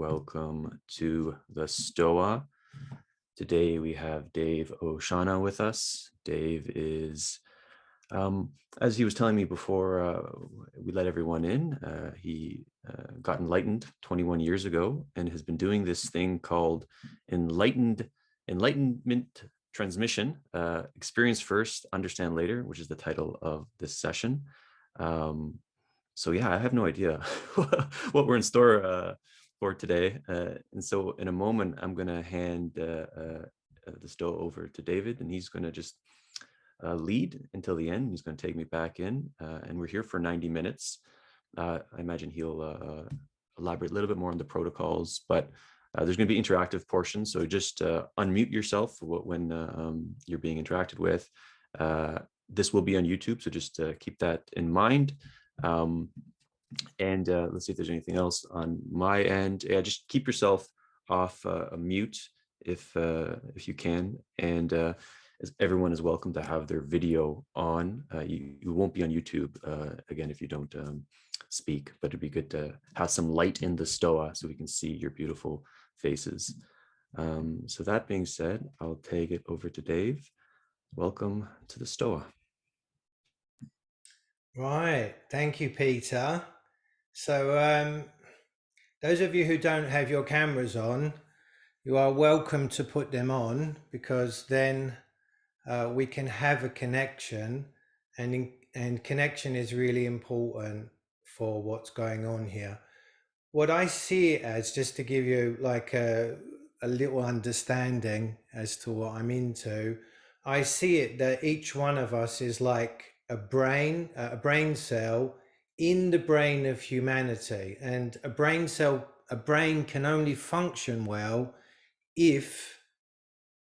welcome to the Stoa. Today we have Dave Oshana with us. Dave is, as he was telling me before we let everyone in, he got enlightened 21 years ago and has been doing this thing called Enlightenment Transmission, Experience First, Understand Later, which is the title of this session. So yeah, I have no idea what we're in store for today. And so in a moment, I'm going to hand the stow over to David, and he's going to just lead until the end. He's going to take me back in, and we're here for 90 minutes. I imagine he'll elaborate a little bit more on the protocols, but there's going to be interactive portions. So just unmute yourself when you're being interacted with. This will be on YouTube, so just keep that in mind. And let's see if there's anything else on my end. Yeah, just keep yourself off mute if you can. And everyone is welcome to have their video on. You won't be on YouTube again if you don't speak, but it'd be good to have some light in the Stoa so we can see your beautiful faces. So that being said, I'll take it over to Dave. Welcome to the Stoa. Right, thank you, Peter. So those of you who don't have your cameras on, you are welcome to put them on, because then we can have a connection, and connection is really important for what's going on here. What I see it as, just to give you like a little understanding as to what I'm into, I see it that each one of us is like a brain cell in the brain of humanity. And a brain can only function well if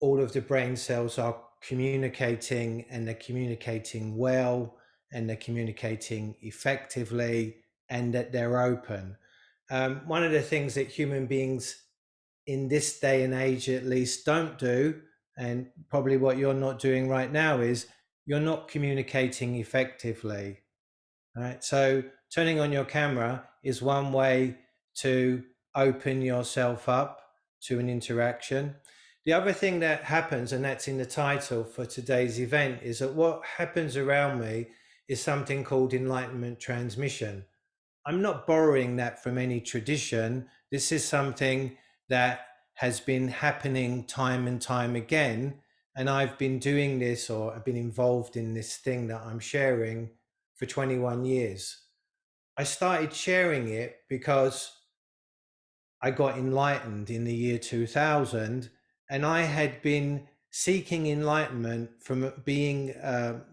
all of the brain cells are communicating, and they're communicating well, and they're communicating effectively, and that they're open. One of the things that human beings in this day and age at least don't do, and probably what you're not doing right now, is you're not communicating effectively. Right? So turning on your camera is one way to open yourself up to an interaction. The other thing that happens, and that's in the title for today's event, is that what happens around me is something called enlightenment transmission. I'm not borrowing that from any tradition. This is something that has been happening time and time again. And I've been doing this, or I've been involved in this thing that I'm sharing for 21 years. I started sharing it because I got enlightened in the year 2000, and I had been seeking enlightenment from being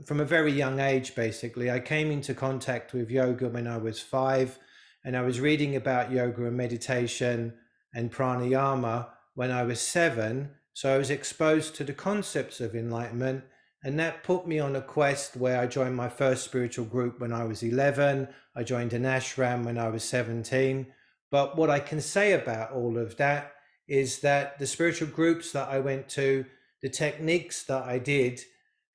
from a very young age. Basically, I came into contact with yoga when I was 5, and I was reading about yoga and meditation and pranayama when I was 7. So I was exposed to the concepts of enlightenment, and that put me on a quest where I joined my first spiritual group when I was 11. I joined an ashram when I was 17. But what I can say about all of that is that the spiritual groups that I went to, the techniques that I did,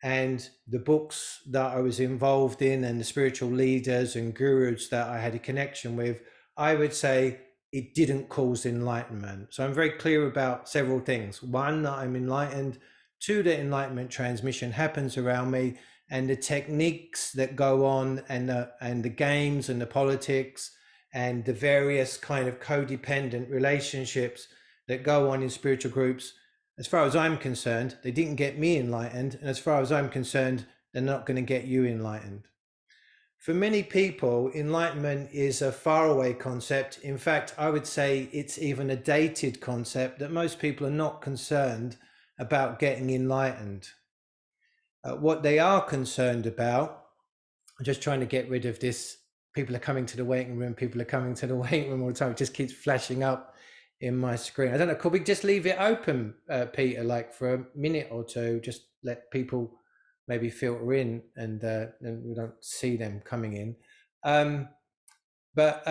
and the books that I was involved in, and the spiritual leaders and gurus that I had a connection with, I would say it didn't cause enlightenment. So I'm very clear about several things. One, that I'm enlightened. Two, that enlightenment transmission happens around me, and the techniques that go on, and the games and the politics and the various kind of codependent relationships that go on in spiritual groups, as far as I'm concerned, they didn't get me enlightened. And as far as I'm concerned, they're not going to get you enlightened. For many people, enlightenment is a faraway concept. In fact, I would say it's even a dated concept, that most people are not concerned about getting enlightened. What they are concerned about, I'm just trying to get rid of this, people are coming to the waiting room, people are coming to the waiting room all the time. It just keeps flashing up in my screen. I don't know, could we just leave it open, Peter, like for a minute or two, just let people maybe filter in, and we don't see them coming in. But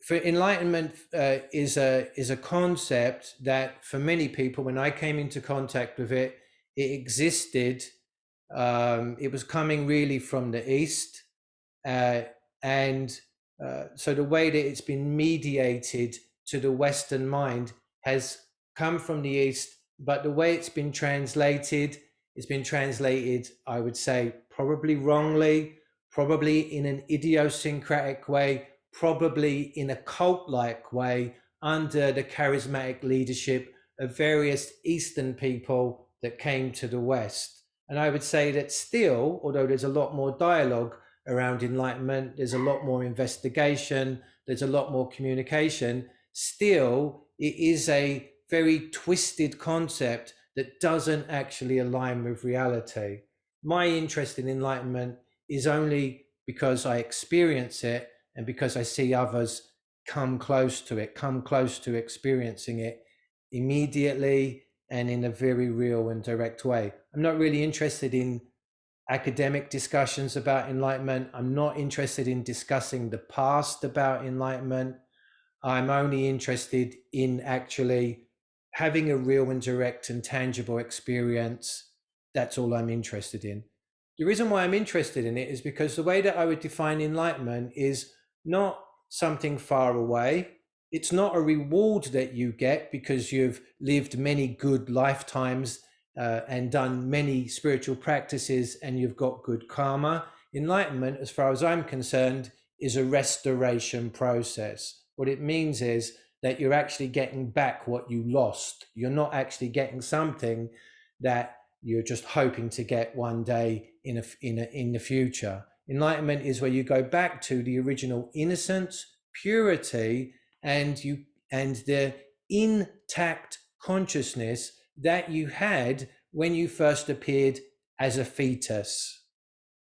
for enlightenment is a concept that for many people, when I came into contact with it, it existed. It was coming really from the East. So the way that it's been mediated to the Western mind has come from the East, but the way it's been translated, I would say, probably wrongly, probably in an idiosyncratic way, probably in a cult like way, under the charismatic leadership of various Eastern people that came to the West. And I would say that still, although there's a lot more dialogue around enlightenment, there's a lot more investigation, there's a lot more communication, still, it is a very twisted concept that doesn't actually align with reality. My interest in enlightenment is only because I experience it and because I see others come close to it, come close to experiencing it immediately and in a very real and direct way. I'm not really interested in academic discussions about enlightenment. I'm not interested in discussing the past about enlightenment. I'm only interested in actually having a real and direct and tangible experience. That's all I'm interested in. The reason why I'm interested in it is because the way that I would define enlightenment is not something far away. It's not a reward that you get because you've lived many good lifetimes and done many spiritual practices and you've got good karma. Enlightenment, as far as I'm concerned, is a restoration process. What it means is that you're actually getting back what you lost. You're not actually getting something that you're just hoping to get one day in the future. Enlightenment is where you go back to the original innocence, purity, and the intact consciousness that you had when you first appeared as a fetus.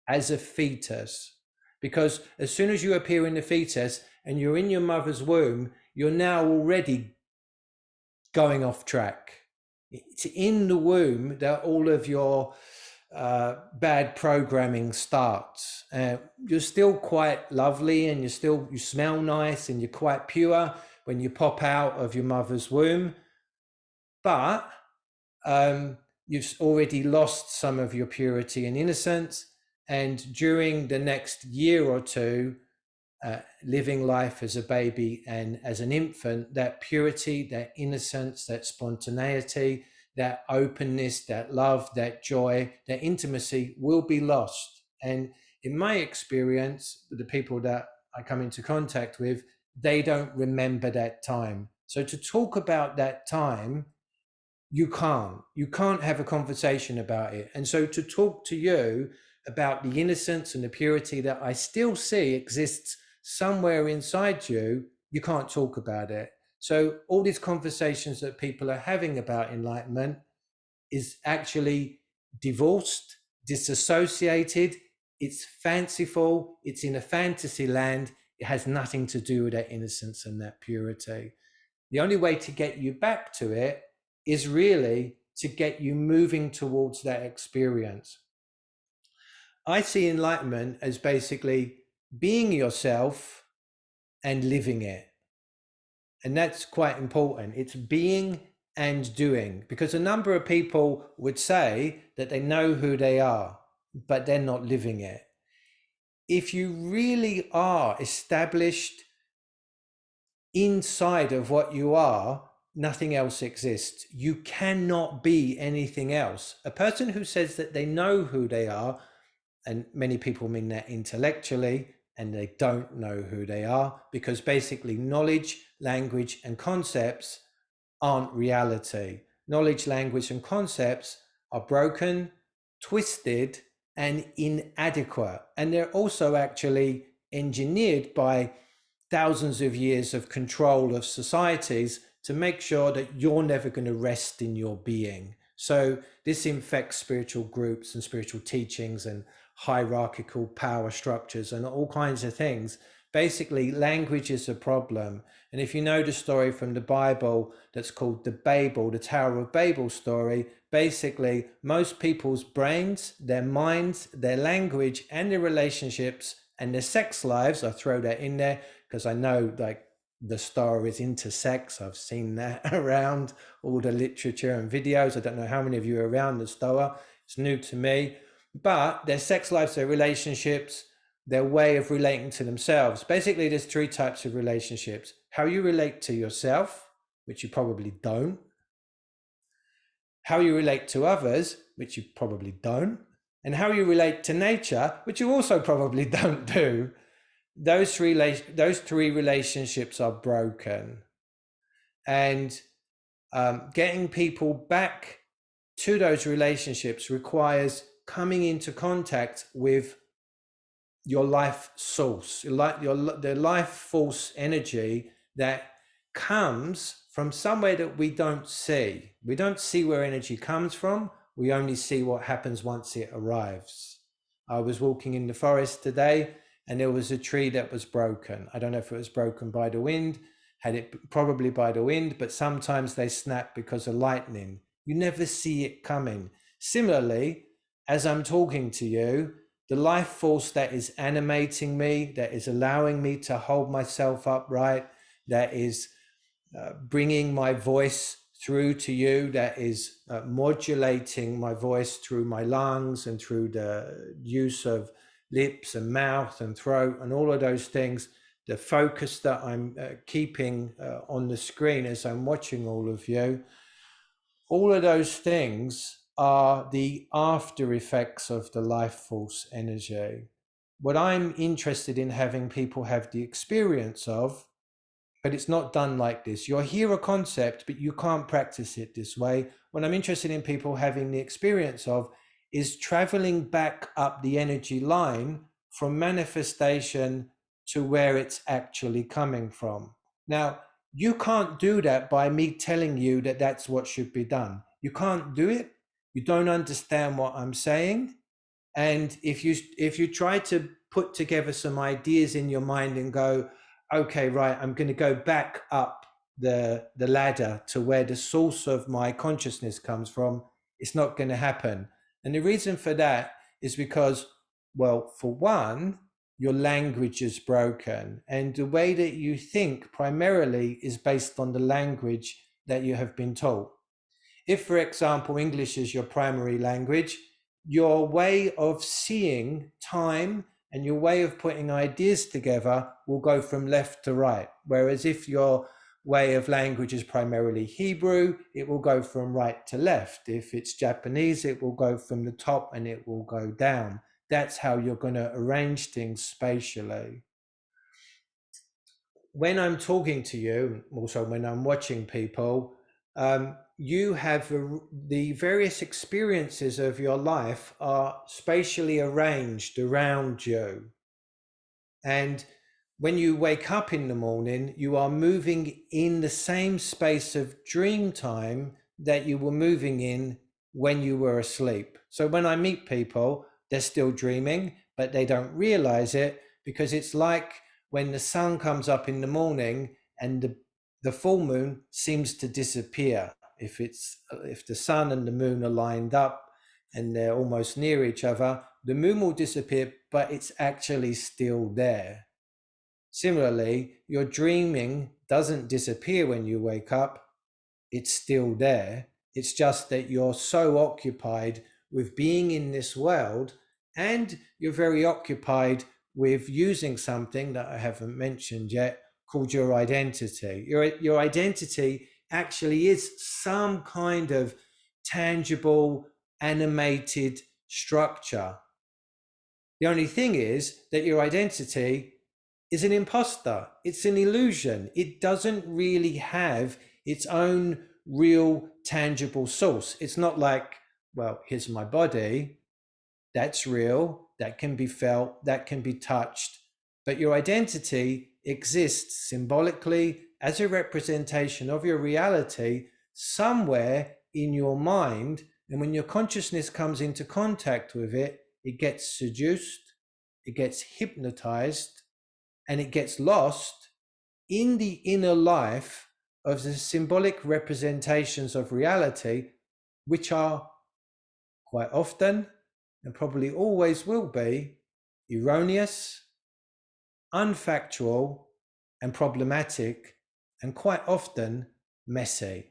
As a fetus. Because as soon as you appear in the fetus and you're in your mother's womb, you're now already going off track. It's in the womb that all of your bad programming starts. You're still quite lovely and you smell nice and you're quite pure when you pop out of your mother's womb, but you've already lost some of your purity and innocence. And during the next year or two, living life as a baby and as an infant, that purity, that innocence, that spontaneity, that openness, that love, that joy, that intimacy will be lost. And in my experience, with the people that I come into contact with, they don't remember that time. So to talk about that time, you can't have a conversation about it. And so to talk to you about the innocence and the purity that I still see exists somewhere inside you, you can't talk about it. So all these conversations that people are having about enlightenment is actually divorced, disassociated, it's fanciful, it's in a fantasy land. It has nothing to do with that innocence and that purity. The only way to get you back to it is really to get you moving towards that experience. I see enlightenment as basically being yourself and living it. And that's quite important. It's being and doing, because a number of people would say that they know who they are, but they're not living it. If you really are established inside of what you are, nothing else exists. You cannot be anything else. A person who says that they know who they are, and many people mean that intellectually, and they don't know who they are, because basically knowledge, language, and concepts aren't reality. Knowledge, language, and concepts are broken, twisted, and inadequate. And they're also actually engineered by thousands of years of control of societies to make sure that you're never going to rest in your being. So this infects spiritual groups and spiritual teachings and hierarchical power structures and all kinds of things. Basically, language is a problem. And if you know the story from the Bible that's called the Babel, the Tower of Babel story, basically most people's brains, their minds, their language, and their relationships and their sex lives, I throw that in there because I know like the star is into sex. I've seen that around all the literature and videos. I don't know how many of you are around the Stoa. It's new to me. But their sex lives, their relationships their way of relating to themselves. Basically, there's three types of relationships: how you relate to yourself, which you probably don't; how you relate to others, which you probably don't; and how you relate to nature, which you also probably don't do. Those three relationships are broken. And getting people back to those relationships requires coming into contact with your life source, the life force energy that comes from somewhere that we don't see. We don't see where energy comes from. We only see what happens once it arrives. I was walking in the forest today and there was a tree that was broken. I don't know if it was broken by the wind, had it probably by the wind, but sometimes they snap because of lightning. You never see it coming. Similarly, as I'm talking to you, the life force that is animating me, that is allowing me to hold myself upright, that is bringing my voice through to you, that is modulating my voice through my lungs and through the use of lips and mouth and throat and all of those things, the focus that I'm keeping on the screen as I'm watching all of you, all of those things are the after effects of the life force energy. What I'm interested in having people have the experience of, but it's not done like this. You'll hear a concept, but you can't practice it this way. What I'm interested in people having the experience of is traveling back up the energy line from manifestation to where it's actually coming from. Now, you can't do that by me telling you that that's what should be done. You can't do it. You don't understand what I'm saying. And if you try to put together some ideas in your mind and go, okay, right, I'm going to go back up the ladder to where the source of my consciousness comes from, it's not going to happen. And the reason for that is because, well, for one, your language is broken. And the way that you think primarily is based on the language that you have been taught. If, for example, English is your primary language, your way of seeing time and your way of putting ideas together will go from left to right. Whereas if your way of language is primarily Hebrew, it will go from right to left. If it's Japanese, it will go from the top and it will go down. That's how you're going to arrange things spatially. When I'm talking to you, also when I'm watching people, you have the various experiences of your life are spatially arranged around you. And when you wake up in the morning, you are moving in the same space of dream time that you were moving in when you were asleep. So when I meet people, they're still dreaming, but they don't realize it, because it's like when the sun comes up in the morning and the full moon seems to disappear. If the sun and the moon are lined up and they're almost near each other, the moon will disappear, but it's actually still there. Similarly, your dreaming doesn't disappear when you wake up, it's still there. It's just that you're so occupied with being in this world, and you're very occupied with using something that I haven't mentioned yet called your identity. Your identity actually is some kind of tangible, animated structure. The only thing is that your identity is an imposter. It's an illusion. It doesn't really have its own real tangible source. It's not like, well, here's my body. That's real. That can be felt. That can be touched. But your identity exists symbolically as a representation of your reality somewhere in your mind. And when your consciousness comes into contact with it, it gets seduced, it gets hypnotized, and it gets lost in the inner life of the symbolic representations of reality, which are quite often, and probably always will be, erroneous, unfactual, and problematic, and quite often messy.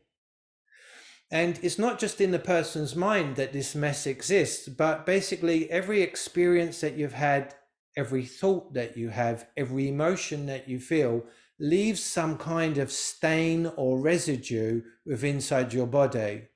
And it's not just in the person's mind that this mess exists, but basically every experience that you've had every thought that you have, every emotion that you feel leaves some kind of stain or residue within inside your body.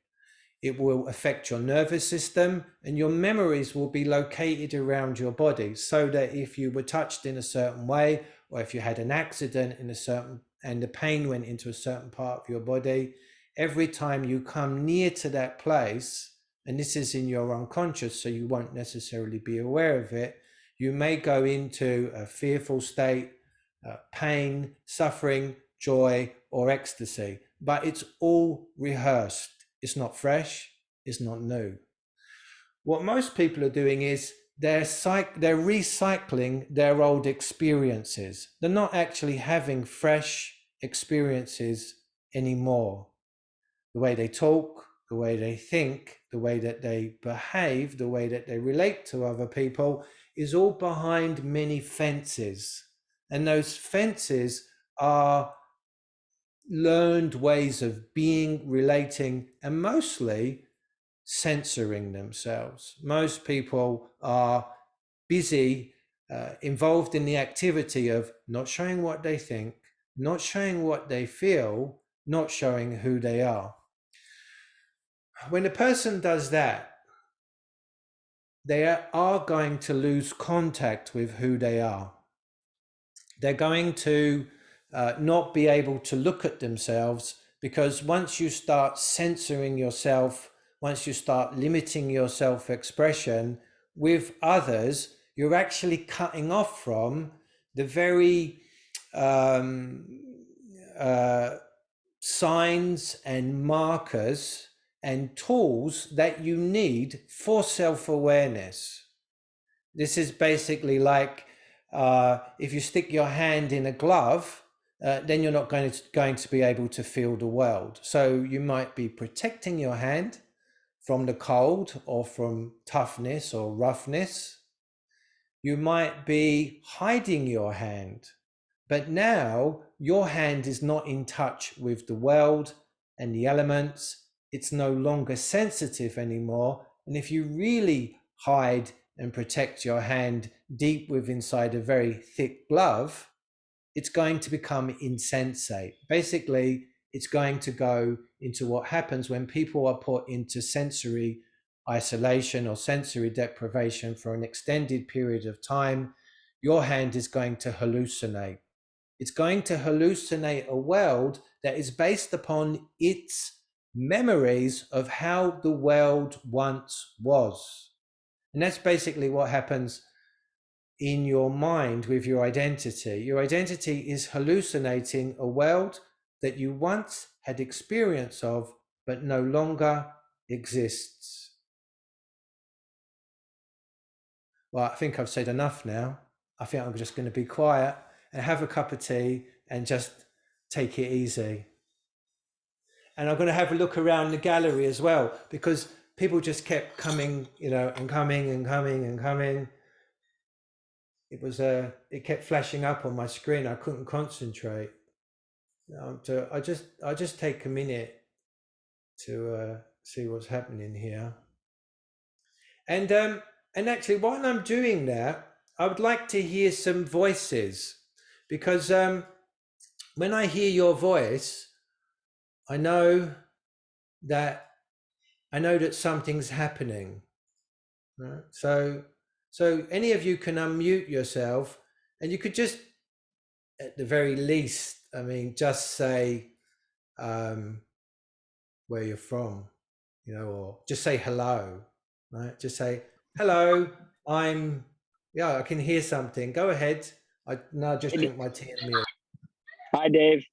It will affect your nervous system, and your memories will be located around your body, so that if you were touched in a certain way, or if you had an accident in a certain, and the pain went into a certain part of your body, every time you come near to that place, and this is in your unconscious, so you won't necessarily be aware of it, you may go into a fearful state, pain, suffering, joy, or ecstasy. But it's all rehearsed. It's not fresh. It's not new. What most people are doing is they're recycling their old experiences. They're not actually having fresh experiences anymore. The way they talk, the way they think, the way that they behave, the way that they relate to other people is all behind many fences. And those fences are learned ways of being, relating, and mostly censoring themselves. Most people are busy, involved in the activity of not showing what they think, not showing what they feel, not showing who they are. When a person does that, they are going to lose contact with who they are. They're going to not be able to look at themselves, because once you start censoring yourself, once you start limiting your self-expression with others, you're actually cutting off from the very signs and markers and tools that you need for self-awareness. This is basically like if you stick your hand in a glove, then you're not going to be able to feel the world. So you might be protecting your hand from the cold or from toughness or roughness. You might be hiding your hand, but now your hand is not in touch with the world and the elements. It's no longer sensitive anymore. And if you really hide and protect your hand deep within inside a very thick glove, it's going to become insensate. Basically, it's going to go into what happens when people are put into sensory isolation or sensory deprivation for an extended period of time. Your hand is going to hallucinate. It's going to hallucinate a world that is based upon its memories of how the world once was. And that's basically what happens in your mind with your identity. Your identity is hallucinating a world that you once had experience of, but no longer exists. Well, I think I've said enough now. I think I'm just going to be quiet and have a cup of tea and just take it easy. And I'm going to have a look around the gallery as well, because people just kept coming, and coming and coming and coming. It kept flashing up on my screen. I couldn't concentrate. So I just take a minute to see what's happening here. And actually, while I'm doing that, I would like to hear some voices, because when I hear your voice, I know that something's happening. Right? So any of you can unmute yourself, and you could just, at the very least, just say where you're from, or just say hello, right? Just say hello. I can hear something. Go ahead. I just drink my tea and milk. Hi, Dave.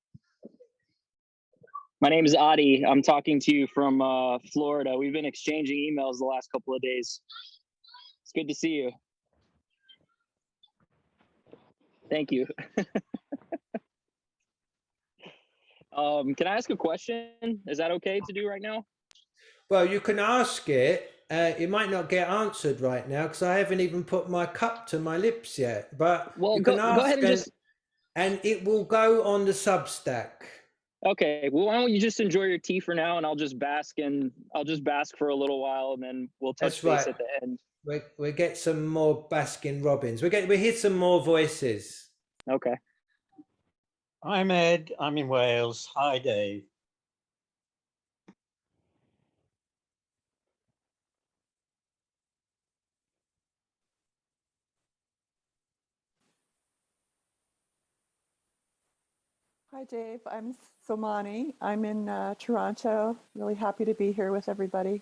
My name is Adi. I'm talking to you from Florida. We've been exchanging emails the last couple of days. It's good to see you. Thank you. Can I ask a question? Is that okay to do right now? Well, you can ask it. It might not get answered right now because I haven't even put my cup to my lips yet. But you can ask, go ahead and it will go on the Substack. Okay. Well, why don't you just enjoy your tea for now, and I'll just bask for a little while, and then we'll touch base at the end. we get some more Baskin Robbins. We hear some more voices. Okay. I'm Ed. I'm in Wales. Hi, Dave. Hi, Dave. I'm Somani. I'm in Toronto. Really happy to be here with everybody.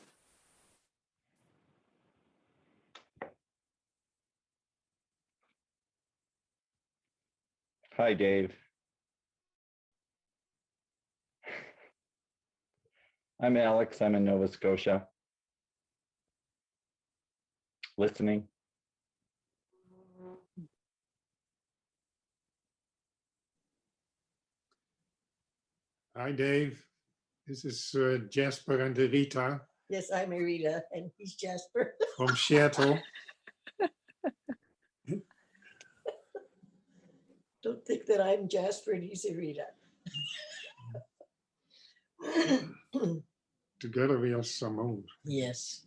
Hi, Dave. I'm Alex. I'm in Nova Scotia. Listening. Hi, Dave. This is Jasper and Rita Yes, I'm Rita, and he's Jasper. from Seattle. Don't think that I'm Jasper and he's Rita. Together we are Simone. Yes.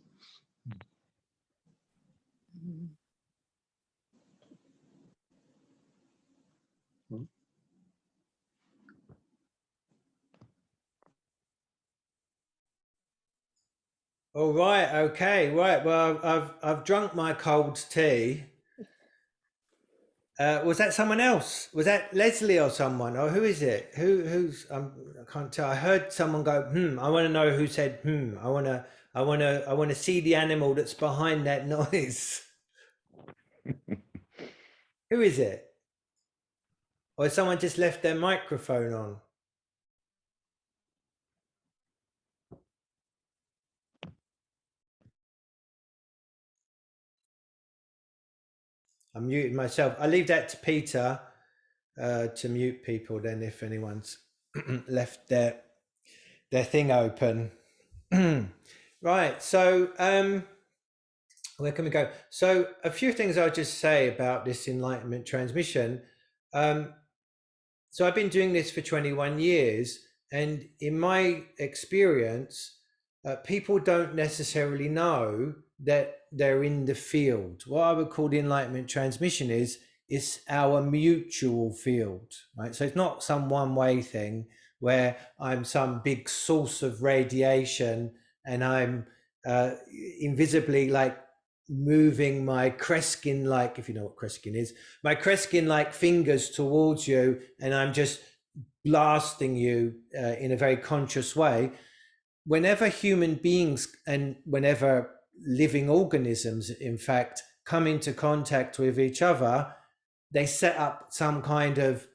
All right. Okay. Right. Well, I've drunk my cold tea. Was that someone else? Was that Leslie or someone? Or who is it? Who's? I can't tell. I heard someone go. I want to know who said. I want to see the animal that's behind that noise. Who is it? Or has someone just left their microphone on? I'm muting myself. I leave that to Peter to mute people then if anyone's left their thing open. Right. So where can we go? So a few things I'll just say about this Enlightenment transmission. So I've been doing this for 21 years, and in my experience, people don't necessarily know that they're in the field. What I would call the Enlightenment transmission is our mutual field, right? So it's not some one-way thing where I'm some big source of radiation and I'm invisibly like moving my Kreskin, like, if you know what Kreskin is, my Kreskin like fingers towards you, and I'm just blasting you in a very conscious way. Whenever human beings and whenever living organisms, in fact, come into contact with each other, they set up some kind of,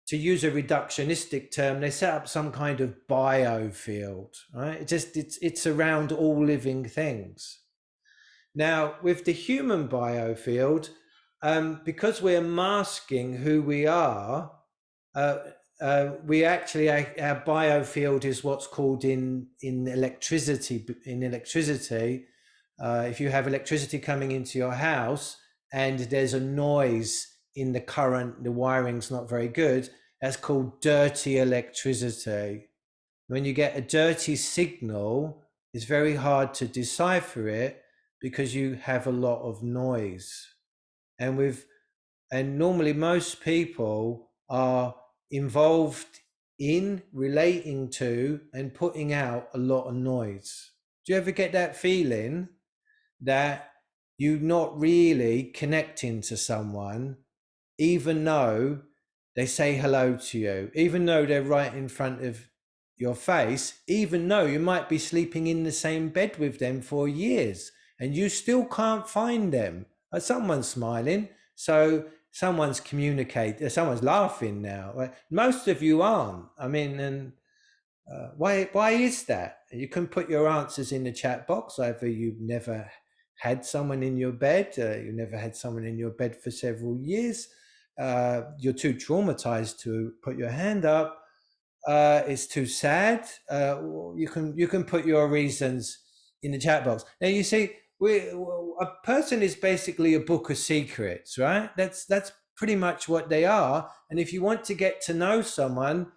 to use a reductionistic term, they set up some kind of biofield, right? It's around all living things. Now, with the human biofield, because we're masking who we are, we actually, our biofield is what's called in electricity. In electricity, if you have electricity coming into your house and there's a noise in the current, the wiring's not very good, that's called dirty electricity. When you get a dirty signal, it's very hard to decipher it because you have a lot of noise. And normally most people are involved in relating to and putting out a lot of noise. Do you ever get that feeling that you're not really connecting to someone, even though they say hello to you, even though they're right in front of your face, even though you might be sleeping in the same bed with them for years and you still can't find them? Someone's smiling, so someone's communicating, someone's laughing now. Most of you aren't. I mean, and why is that? You can put your answers in the chat box. Either you've never had someone in your bed, you never had someone in your bed for several years, you're too traumatized to put your hand up, it's too sad. You can put your reasons in the chat box. Now you see, a person is basically a book of secrets, right? That's pretty much what they are. And if you want to get to know someone,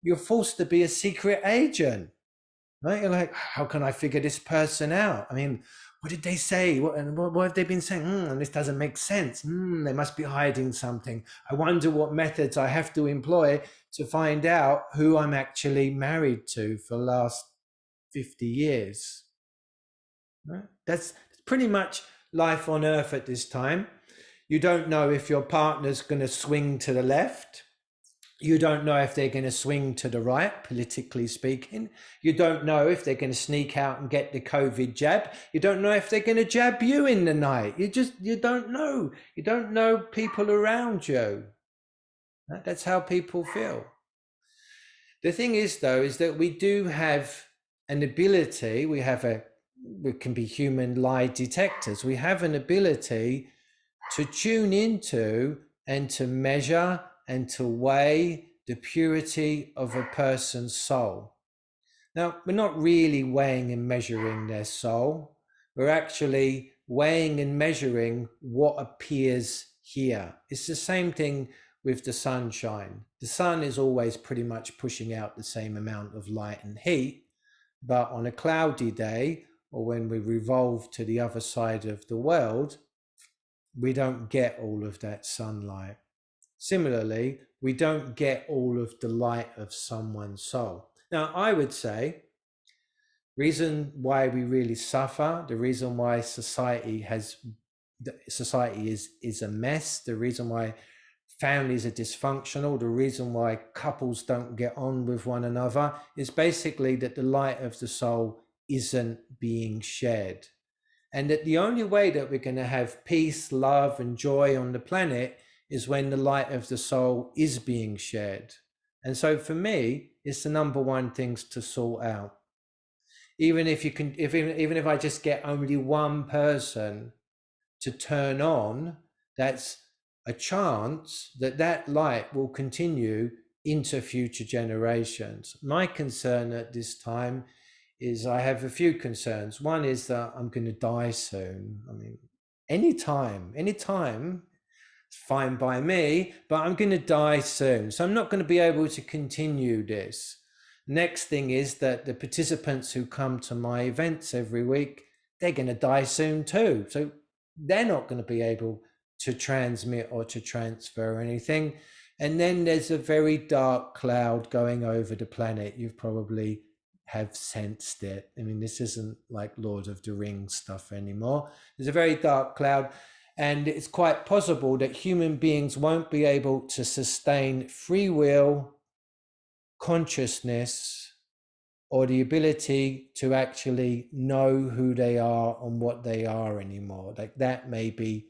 you're forced to be a secret agent, right? You're like, how can I figure this person out? I mean, what did they say? What have they been saying? And this doesn't make sense. They must be hiding something. I wonder what methods I have to employ to find out who I'm actually married to for the last 50 years. Right? That's pretty much life on earth at this time. You don't know if your partner's going to swing to the left. You don't know if they're going to swing to the right, politically speaking. You don't know if they're going to sneak out and get the COVID jab. You don't know if they're going to jab you in the night. You don't know. You don't know people around you. That's how people feel. The thing is, though, is that we do have an ability. We can be human lie detectors. We have an ability to tune into and to measure and to weigh the purity of a person's soul. Now, we're not really weighing and measuring their soul. We're actually weighing and measuring what appears here. It's the same thing with the sunshine. The sun is always pretty much pushing out the same amount of light and heat, but on a cloudy day, or when we revolve to the other side of the world, we don't get all of that sunlight. Similarly, we don't get all of the light of someone's soul. Now, I would say, reason why we really suffer, the reason why society is a mess, the reason why families are dysfunctional, the reason why couples don't get on with one another is basically that the light of the soul isn't being shared. And that the only way that we're going to have peace, love, and joy on the planet is when the light of the soul is being shared. And so for me, it's the number one things to sort out. Even if I just get only one person to turn on, that's a chance that that light will continue into future generations. My concern at this time is I have a few concerns. One is that I'm going to die soon. I mean, anytime, it's fine by me, but I'm going to die soon. So I'm not going to be able to continue this. Next thing is that the participants who come to my events every week, they're going to die soon too. So they're not going to be able to transmit or to transfer anything. And then there's a very dark cloud going over the planet. You've probably have sensed it. I mean, this isn't like Lord of the Rings stuff anymore. There's a very dark cloud, and it's quite possible that human beings won't be able to sustain free will, consciousness, or the ability to actually know who they are and what they are anymore. Like that may be,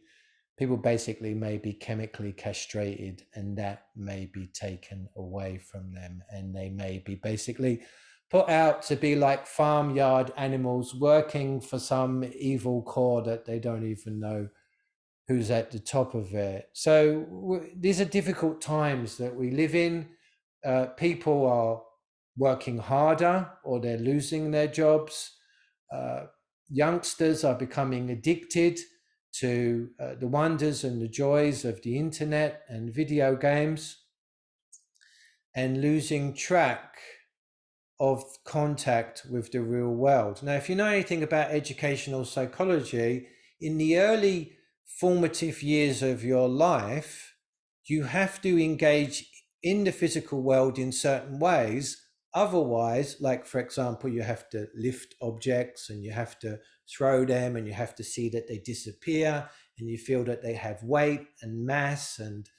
people basically may be chemically castrated, and that may be taken away from them, and they may be basically put out to be like farmyard animals working for some evil core that they don't even know who's at the top of it. So these are difficult times that we live in. People are working harder or they're losing their jobs. Youngsters are becoming addicted to the wonders and the joys of the internet and video games, and losing track of contact with the real world. Now, if you know anything about educational psychology, in the early formative years of your life, you have to engage in the physical world in certain ways. Otherwise, like for example, you have to lift objects and you have to throw them and you have to see that they disappear and you feel that they have weight and mass, and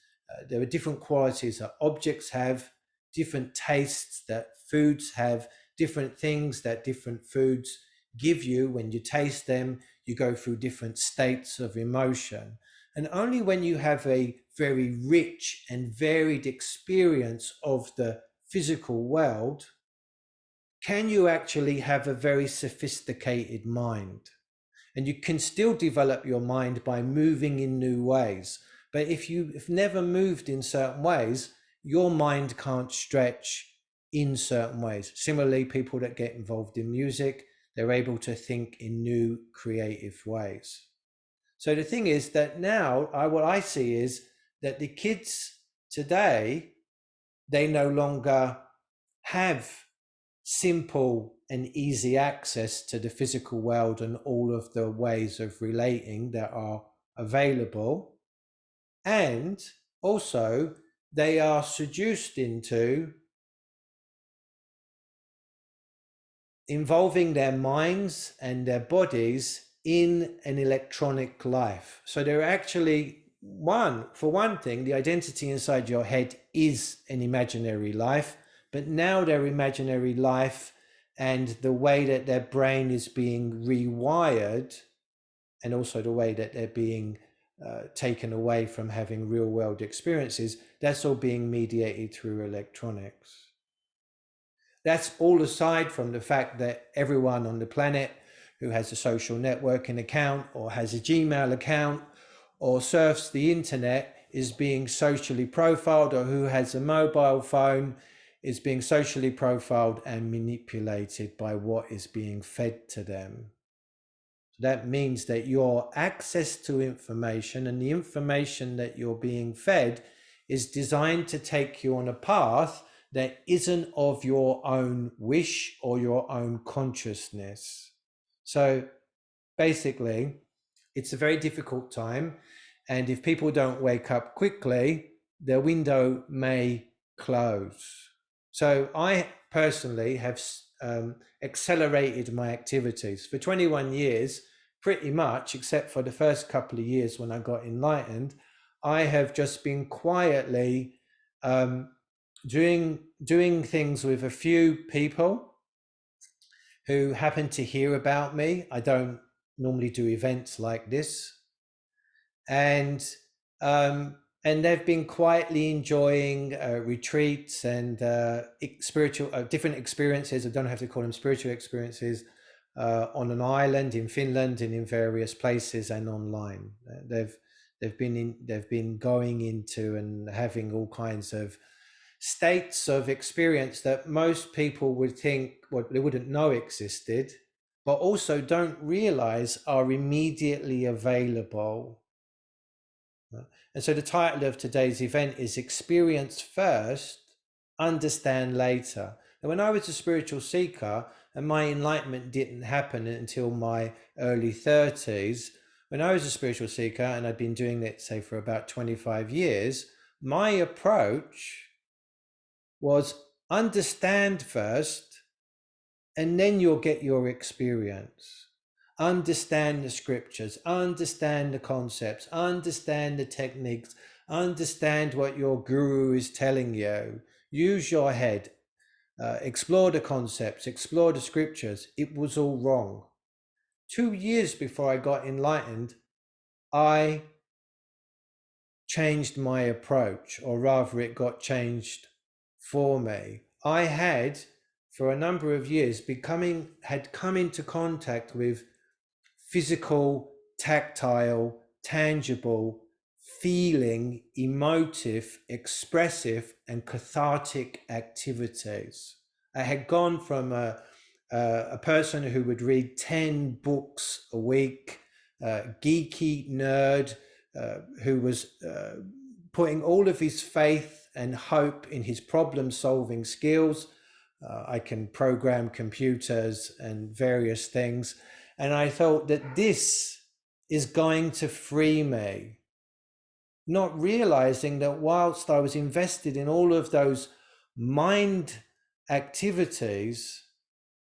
there are different qualities that objects have, different tastes that foods have, different things that different foods give you. When you taste them, you go through different states of emotion. And only when you have a very rich and varied experience of the physical world can you actually have a very sophisticated mind. And you can still develop your mind by moving in new ways. But if you've never moved in certain ways, your mind can't stretch in certain ways. Similarly, people that get involved in music, they're able to think in new creative ways. So the thing is that now what I see is that the kids today, they no longer have simple and easy access to the physical world and all of the ways of relating that are available. And also, they are seduced into involving their minds and their bodies in an electronic life. So they're actually, for one thing, the identity inside your head is an imaginary life, but now their imaginary life and the way that their brain is being rewired, and also the way that they're being taken away from having real world experiences, that's all being mediated through electronics. That's all aside from the fact that everyone on the planet who has a social networking account or has a Gmail account or surfs the internet is being socially profiled, or who has a mobile phone is being socially profiled and manipulated by what is being fed to them. That means that your access to information and the information that you're being fed is designed to take you on a path that isn't of your own wish or your own consciousness. So basically, it's a very difficult time. And if people don't wake up quickly, their window may close. So I personally have accelerated my activities. For 21 years, pretty much, except for the first couple of years when I got enlightened, I have just been quietly doing things with a few people who happen to hear about me. I don't normally do events like this, and they've been quietly enjoying retreats and spiritual different experiences. I don't have to call them spiritual experiences, on an island in Finland and in various places and online. They've been going into and having all kinds of states of experience that most people would think, well, they wouldn't know existed, but also don't realize are immediately available. And so the title of today's event is Experience First, Understand Later. And when I was a spiritual seeker and my enlightenment didn't happen until my early 30s, when I was a spiritual seeker and I'd been doing it, say, for about 25 years, my approach was understand first, and then you'll get your experience. Understand the scriptures, understand the concepts, understand the techniques, understand what your guru is telling you. Use your head, explore the concepts, explore the scriptures. It was all wrong. 2 years before I got enlightened, I changed my approach, or rather it got changed for me. I had, for a number of years, had come into contact with physical, tactile, tangible, feeling, emotive, expressive, and cathartic activities. I had gone from a person who would read 10 books a week, geeky nerd, who was putting all of his faith and hope in his problem-solving skills. I can program computers and various things. And I thought that this is going to free me, not realizing that whilst I was invested in all of those mind activities,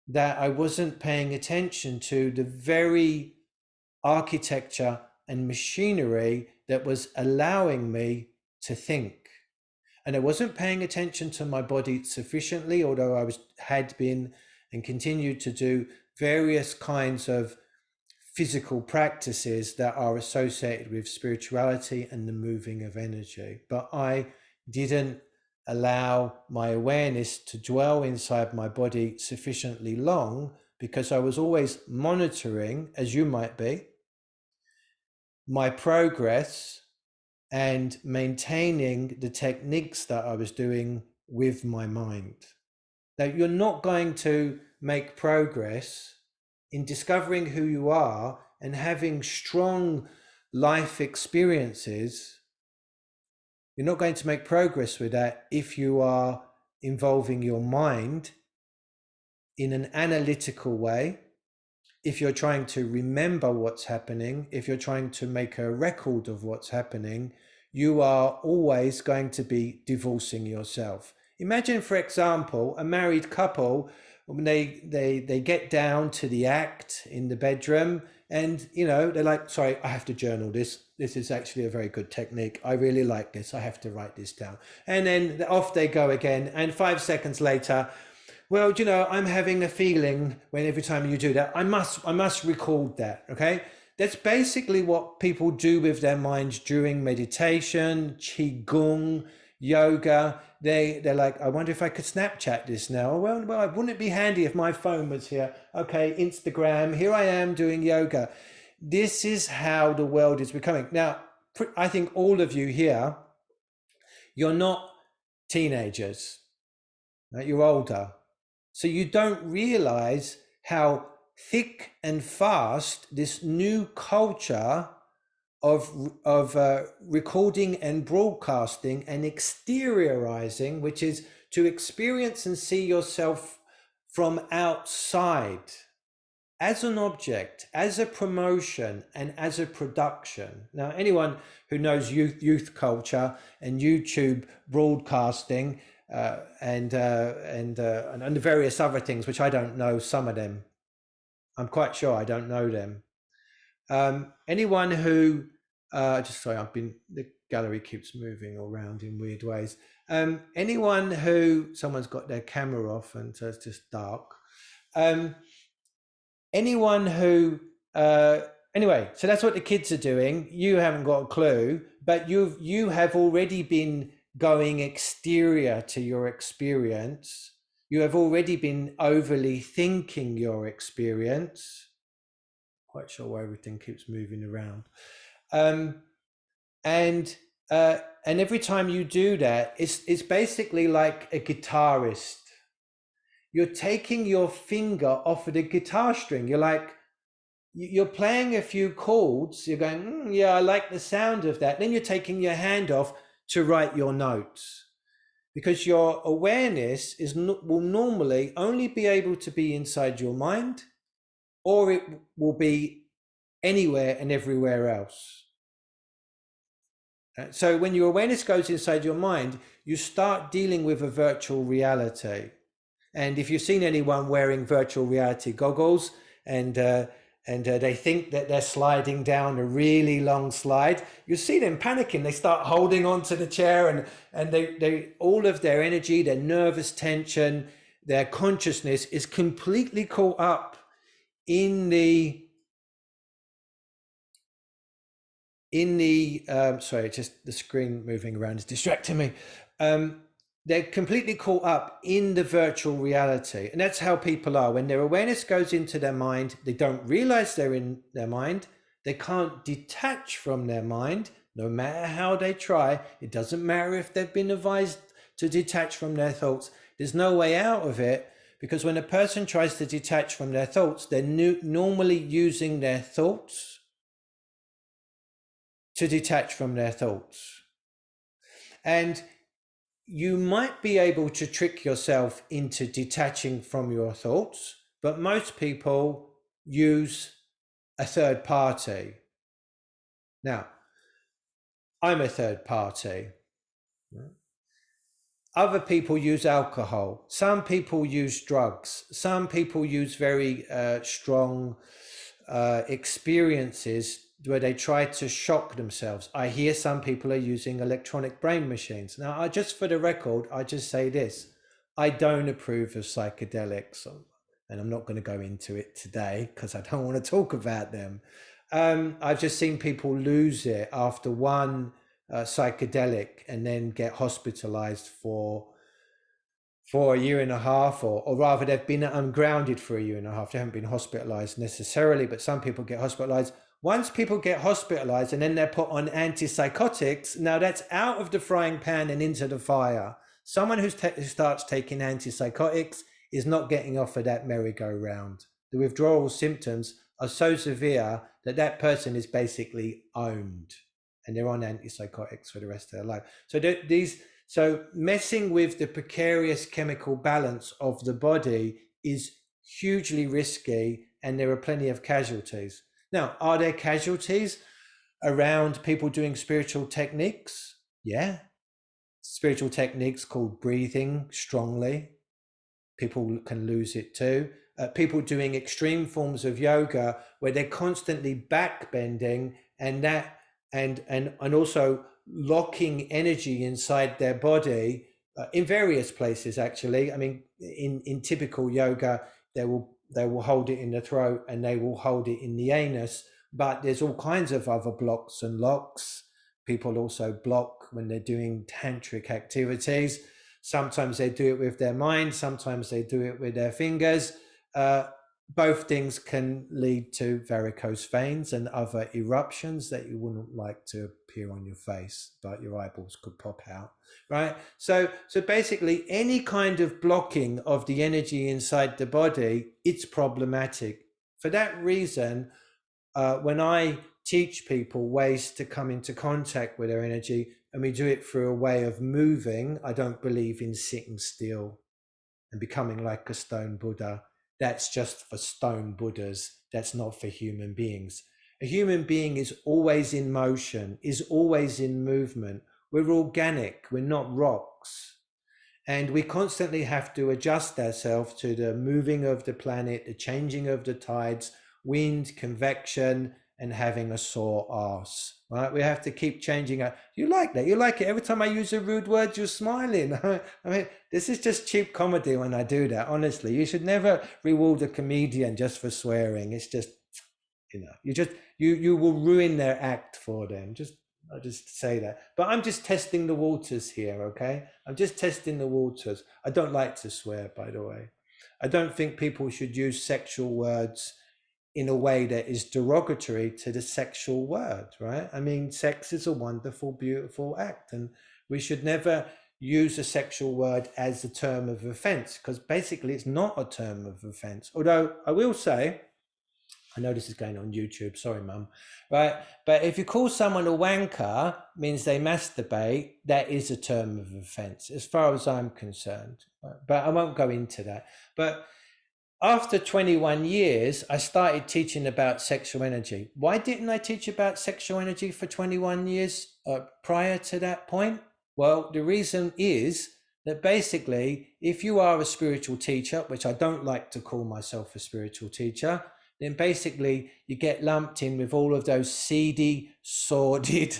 that I wasn't paying attention to the very architecture and machinery that was allowing me to think. And I wasn't paying attention to my body sufficiently, although I had been and continued to do various kinds of physical practices that are associated with spirituality and the moving of energy. But I didn't allow my awareness to dwell inside my body sufficiently long, because I was always monitoring, as you might be, my progress and maintaining the techniques that I was doing with my mind. Now, you're not going to make progress in discovering who you are and having strong life experiences. You're not going to make progress with that if you are involving your mind in an analytical way, if you're trying to remember what's happening, if you're trying to make a record of what's happening, you are always going to be divorcing yourself. Imagine, for example, a married couple, when they get down to the act in the bedroom, and they're like, sorry, I have to journal this. This is actually a very good technique. I really like this. I have to write this down. And then off they go again. And 5 seconds later, well, I'm having a feeling when every time you do that, I must record that. Okay. That's basically what people do with their minds during meditation, qigong, yoga. They're like, I wonder if I could Snapchat this now. Well, wouldn't it be handy if my phone was here? Okay, Instagram, here I am doing yoga. This is how the world is becoming. Now, I think all of you here, you're not teenagers, right? You're older. So you don't realize how thick and fast this new culture of recording and broadcasting and exteriorizing, which is to experience and see yourself from outside as an object, as a promotion, and as a production. Now, anyone who knows youth culture and YouTube broadcasting and the various other things, which I don't know some of them, I'm quite sure I don't know them. Anyone who the gallery keeps moving around in weird ways. Anyone who, someone's got their camera off and so it's just dark. Anyone who, anyway, so that's what the kids are doing. You haven't got a clue, but you have already been going exterior to your experience. You have already been overly thinking your experience. Quite sure why everything keeps moving around. And every time you do that, it's basically like a guitarist. You're taking your finger off of the guitar string. You're like, you're playing a few chords. You're going, yeah, I like the sound of that. Then you're taking your hand off to write your notes, because your awareness will normally only be able to be inside your mind, or it will be anywhere and everywhere else. So when your awareness goes inside your mind, you start dealing with a virtual reality. And if you've seen anyone wearing virtual reality goggles and they think that they're sliding down a really long slide, you see them panicking. They start holding on to the chair and they all of their energy, their nervous tension, their consciousness is completely caught up in the sorry, just the screen moving around is distracting me. They're completely caught up in the virtual reality. And that's how people are. When their awareness goes into their mind, they don't realize they're in their mind. They can't detach from their mind, no matter how they try. It doesn't matter if they've been advised to detach from their thoughts. There's no way out of it, because when a person tries to detach from their thoughts, they're normally using their thoughts to detach from their thoughts. And you might be able to trick yourself into detaching from your thoughts, but most people use a third party. Now, I'm a third party. Other people use alcohol. Some people use drugs. Some people use very strong experiences where they try to shock themselves. I hear some people are using electronic brain machines. Now, just for the record, I just say this. I don't approve of psychedelics, and I'm not going to go into it today because I don't want to talk about them. I've just seen people lose it after one psychedelic and then get hospitalized for a year and a half, or rather they've been ungrounded for a year and a half. They haven't been hospitalized necessarily, but some people get hospitalized. Once people get hospitalized and then they're put on antipsychotics, now that's out of the frying pan and into the fire. Someone who starts taking antipsychotics is not getting off of that merry-go-round. The withdrawal symptoms are so severe that that person is basically owned, and they're on antipsychotics for the rest of their life. So messing with the precarious chemical balance of the body is hugely risky, and there are plenty of casualties. Now, are there casualties around people doing spiritual techniques? Yeah. Spiritual techniques called breathing strongly. People can lose it too. People doing extreme forms of yoga where they're constantly back bending and also locking energy inside their body in various places. Actually, I mean, in typical yoga, they will hold it in the throat and they will hold it in the anus. But there's all kinds of other blocks and locks. People also block when they're doing tantric activities. Sometimes they do it with their mind, sometimes they do it with their fingers. Both things can lead to varicose veins and other eruptions that you wouldn't like to appear on your face, but your eyeballs could pop out, right? So basically, any kind of blocking of the energy inside the body, it's problematic. For that reason, when I teach people ways to come into contact with their energy, and we do it through a way of moving, I don't believe in sitting still and becoming like a stone Buddha. That's just for stone Buddhas. That's not for human beings. A human being is always in motion, is always in movement. We're organic, we're not rocks. And we constantly have to adjust ourselves to the moving of the planet, the changing of the tides, wind, convection, and having a sore arse, right? We have to keep changing it. You like that? You like it? Every time I use a rude word, you're smiling. I mean, this is just cheap comedy when I do that, honestly. You should never reward a comedian just for swearing. It's just, you will ruin their act for them. I'll just say that. But I'm just testing the waters here, okay? I'm just testing the waters. I don't like to swear, by the way. I don't think people should use sexual words in a way that is derogatory to the sexual word, right? I mean, sex is a wonderful, beautiful act, and we should never use a sexual word as a term of offense, because basically it's not a term of offense. Although I will say, I know this is going on YouTube, sorry, mum, right? But if you call someone a wanker, means they masturbate, that is a term of offense, as far as I'm concerned. Right? But I won't go into that. But after 21 years, I started teaching about sexual energy. Why didn't I teach about sexual energy for 21 years prior to that point? Well, the reason is that basically, if you are a spiritual teacher, which I don't like to call myself a spiritual teacher, then basically you get lumped in with all of those seedy, sordid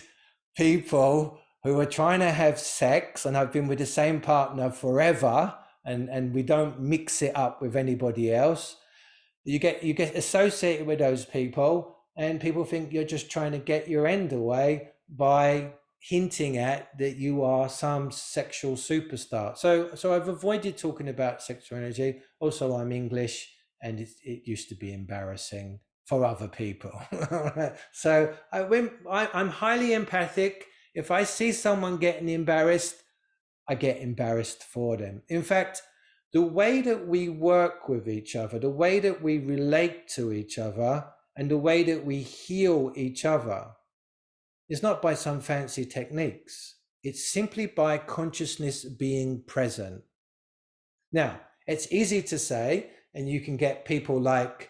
people who are trying to have sex and have been with the same partner forever, and we don't mix it up with anybody else. You get associated with those people, and people think you're just trying to get your end away by hinting at that you are some sexual superstar. So I've avoided talking about sexual energy. Also, I'm English, and it used to be embarrassing for other people. So I'm highly empathic. If I see someone getting embarrassed, I get embarrassed for them. In fact, the way that we work with each other, the way that we relate to each other, and the way that we heal each other is not by some fancy techniques. It's simply by consciousness being present. Now, it's easy to say, and you can get people like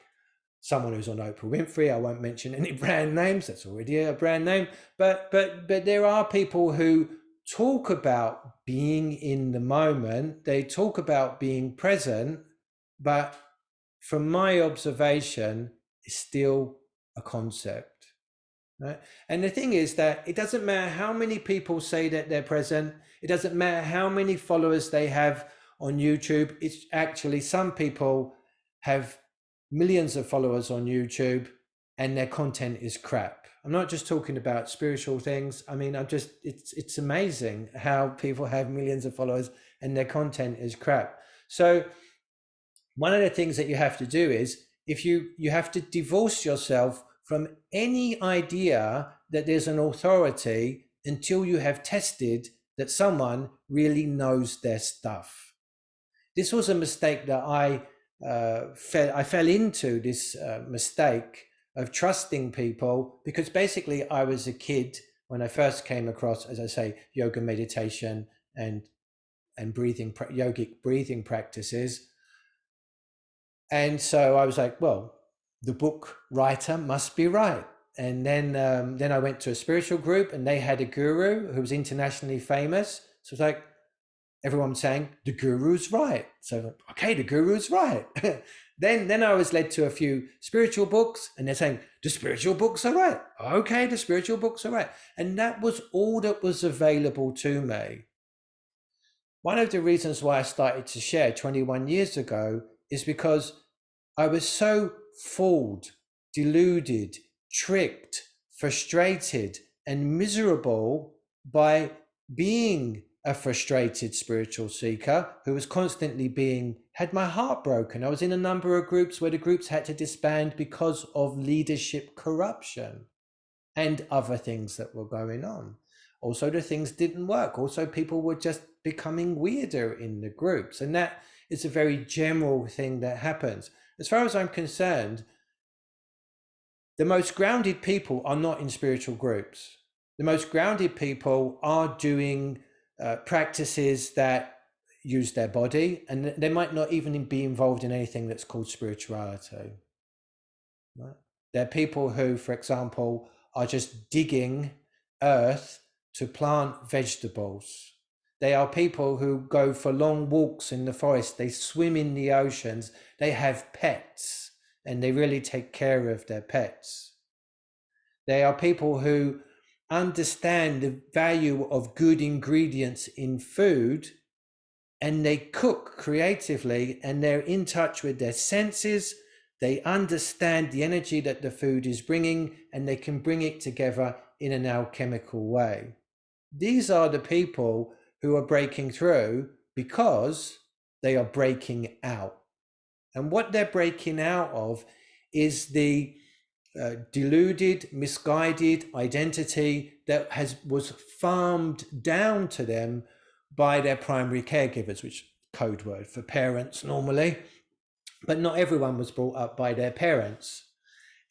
someone who's on Oprah Winfrey. I won't mention any brand names. That's already a brand name. But there are people who talk about being in the moment. They talk about being present, but from my observation, it's still a concept. Right? And the thing is that it doesn't matter how many people say that they're present. It doesn't matter how many followers they have on YouTube. It's actually, some people have millions of followers on YouTube and their content is crap. I'm not just talking about spiritual things. I mean, it's amazing how people have millions of followers and their content is crap. So one of the things that you have to do is, if you have to divorce yourself from any idea that there's an authority until you have tested that someone really knows their stuff. This was a mistake that I fell into, this mistake of trusting people, because basically I was a kid when I first came across, as I say, yoga, meditation, and yogic breathing practices. And so I was like, well, the book writer must be right. And then I went to a spiritual group, and they had a guru who was internationally famous. So it's like everyone was saying the guru's right. So okay, the guru's right. Then I was led to a few spiritual books, and they're saying the spiritual books are right. Okay, the spiritual books are right. And that was all that was available to me. One of the reasons why I started to share 21 years ago is because I was so fooled, deluded, tricked, frustrated, and miserable by being a frustrated spiritual seeker who was constantly had my heart broken. I was in a number of groups where the groups had to disband because of leadership corruption and other things that were going on. Also, the things didn't work. Also, people were just becoming weirder in the groups. And that is a very general thing that happens. As far as I'm concerned, the most grounded people are not in spiritual groups. The most grounded people are doing practices that use their body, and they might not even be involved in anything that's called spirituality. Right? They're people who, for example, are just digging earth to plant vegetables. They are people who go for long walks in the forest. They swim in the oceans. They have pets, and they really take care of their pets. They are people who understand the value of good ingredients in food, and they cook creatively, and they're in touch with their senses. They understand the energy that the food is bringing, and they can bring it together in an alchemical way. These are the people who are breaking through because they are breaking out. And what they're breaking out of is the deluded, misguided identity that was farmed down to them by their primary caregivers, which is code word for parents normally. But not everyone was brought up by their parents.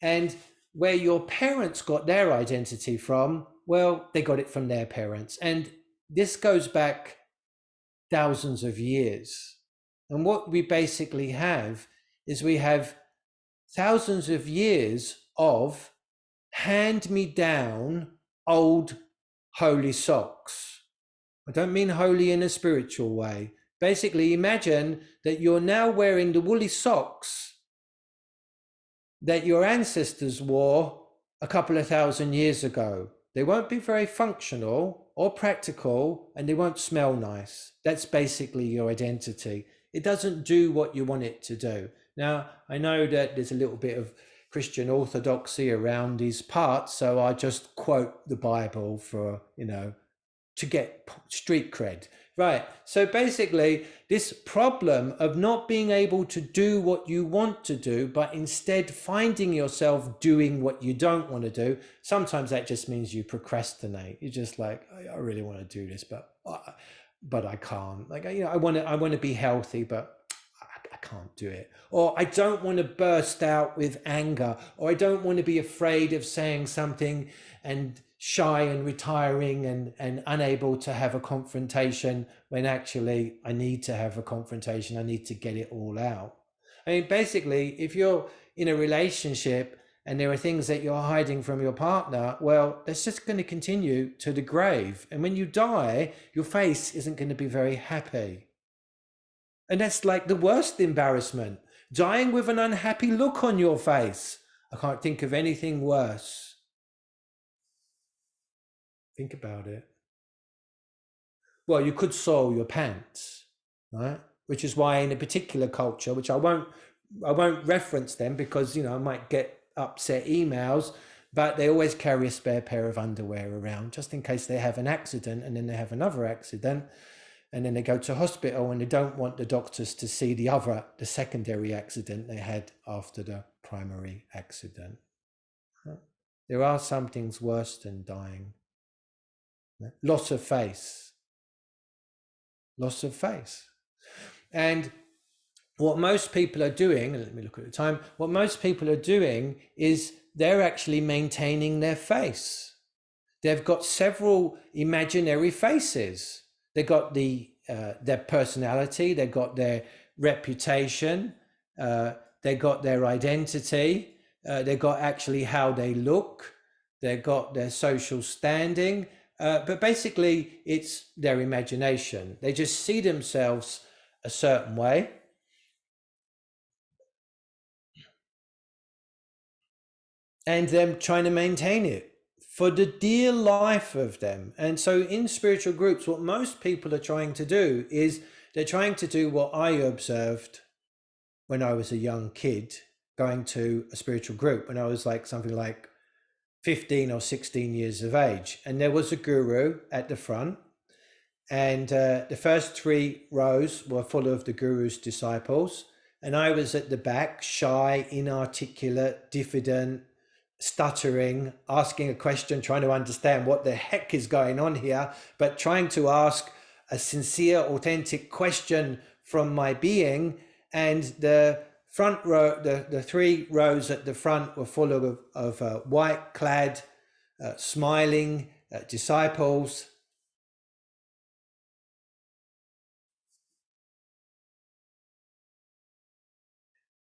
And where your parents got their identity from, well, they got it from their parents. And this goes back thousands of years. And what we basically have is we have thousands of years of hand-me-down old holy socks. I don't mean holy in a spiritual way. Basically, imagine that you're now wearing the woolly socks that your ancestors wore a couple of thousand years ago. They won't be very functional or practical, and they won't smell nice. That's basically your identity. It doesn't do what you want it to do. Now, I know that there's a little bit of Christian orthodoxy around these parts, so I just quote the Bible for, to get street cred. Right. So basically, this problem of not being able to do what you want to do, but instead finding yourself doing what you don't want to do, sometimes that just means you procrastinate. You're just like, I really want to do this, but I can't. Like, I want to be healthy, but I can't do it. Or I don't want to burst out with anger, or I don't want to be afraid of saying something and shy and retiring and unable to have a confrontation, when actually I need to have a confrontation. I need to get it all out. I mean, basically, if you're in a relationship and there are things that you're hiding from your partner, well, that's just going to continue to the grave. And when you die, your face isn't going to be very happy. And that's like the worst embarrassment, dying with an unhappy look on your face. I can't think of anything worse. Think about it. Well, you could soil your pants, right? Which is why in a particular culture, which I won't reference them because, I might get upset emails, but they always carry a spare pair of underwear around just in case they have an accident, and then they have another accident, and then they go to hospital and they don't want the doctors to see the secondary accident they had after the primary accident. There are some things worse than dying. Loss of face. And what most people are doing, and let me look at the time, what most people are doing is they're actually maintaining their face. They've got several imaginary faces. They've got their personality, they've got their reputation, they got their identity, they got actually how they look, they got their social standing, but basically it's their imagination. They just see themselves a certain way. And them trying to maintain it for the dear life of them. And so in spiritual groups, what most people are trying to do is they're trying to do what I observed when I was a young kid going to a spiritual group, when I was like something like 15 or 16 years of age. And there was a guru at the front, and the first 3 rows were full of the guru's disciples. And I was at the back, shy, inarticulate, diffident, stuttering, asking a question, trying to understand what the heck is going on here, but trying to ask a sincere, authentic question from my being. And the front row, the 3 rows at the front were full of white clad, smiling disciples.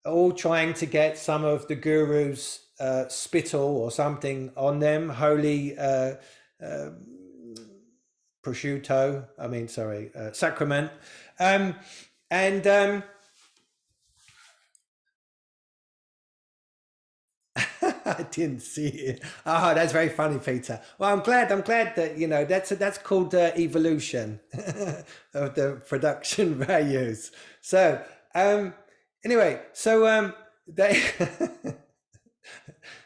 All trying to get some of the guru's spittle or something on them, holy prosciutto, sacrament. I didn't see it. Oh, that's very funny, Peter. Well, I'm glad that, you know, that's called evolution of the production values. So, anyway, so they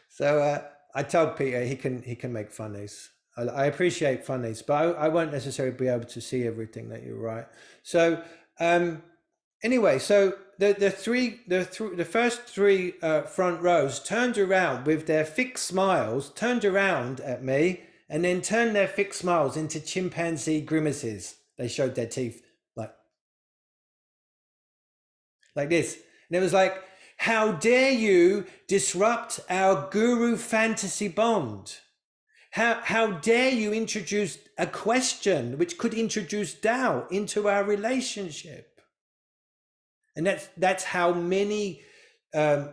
so I told Peter he can make funnies. I appreciate funnies, but I won't necessarily be able to see everything that you write. So anyway, so the first 3 front rows turned around with their fixed smiles, turned around at me, and then turned their fixed smiles into chimpanzee grimaces. They showed their teeth like this. And it was like, how dare you disrupt our guru fantasy bond? How dare you introduce a question which could introduce doubt into our relationship? And that's how many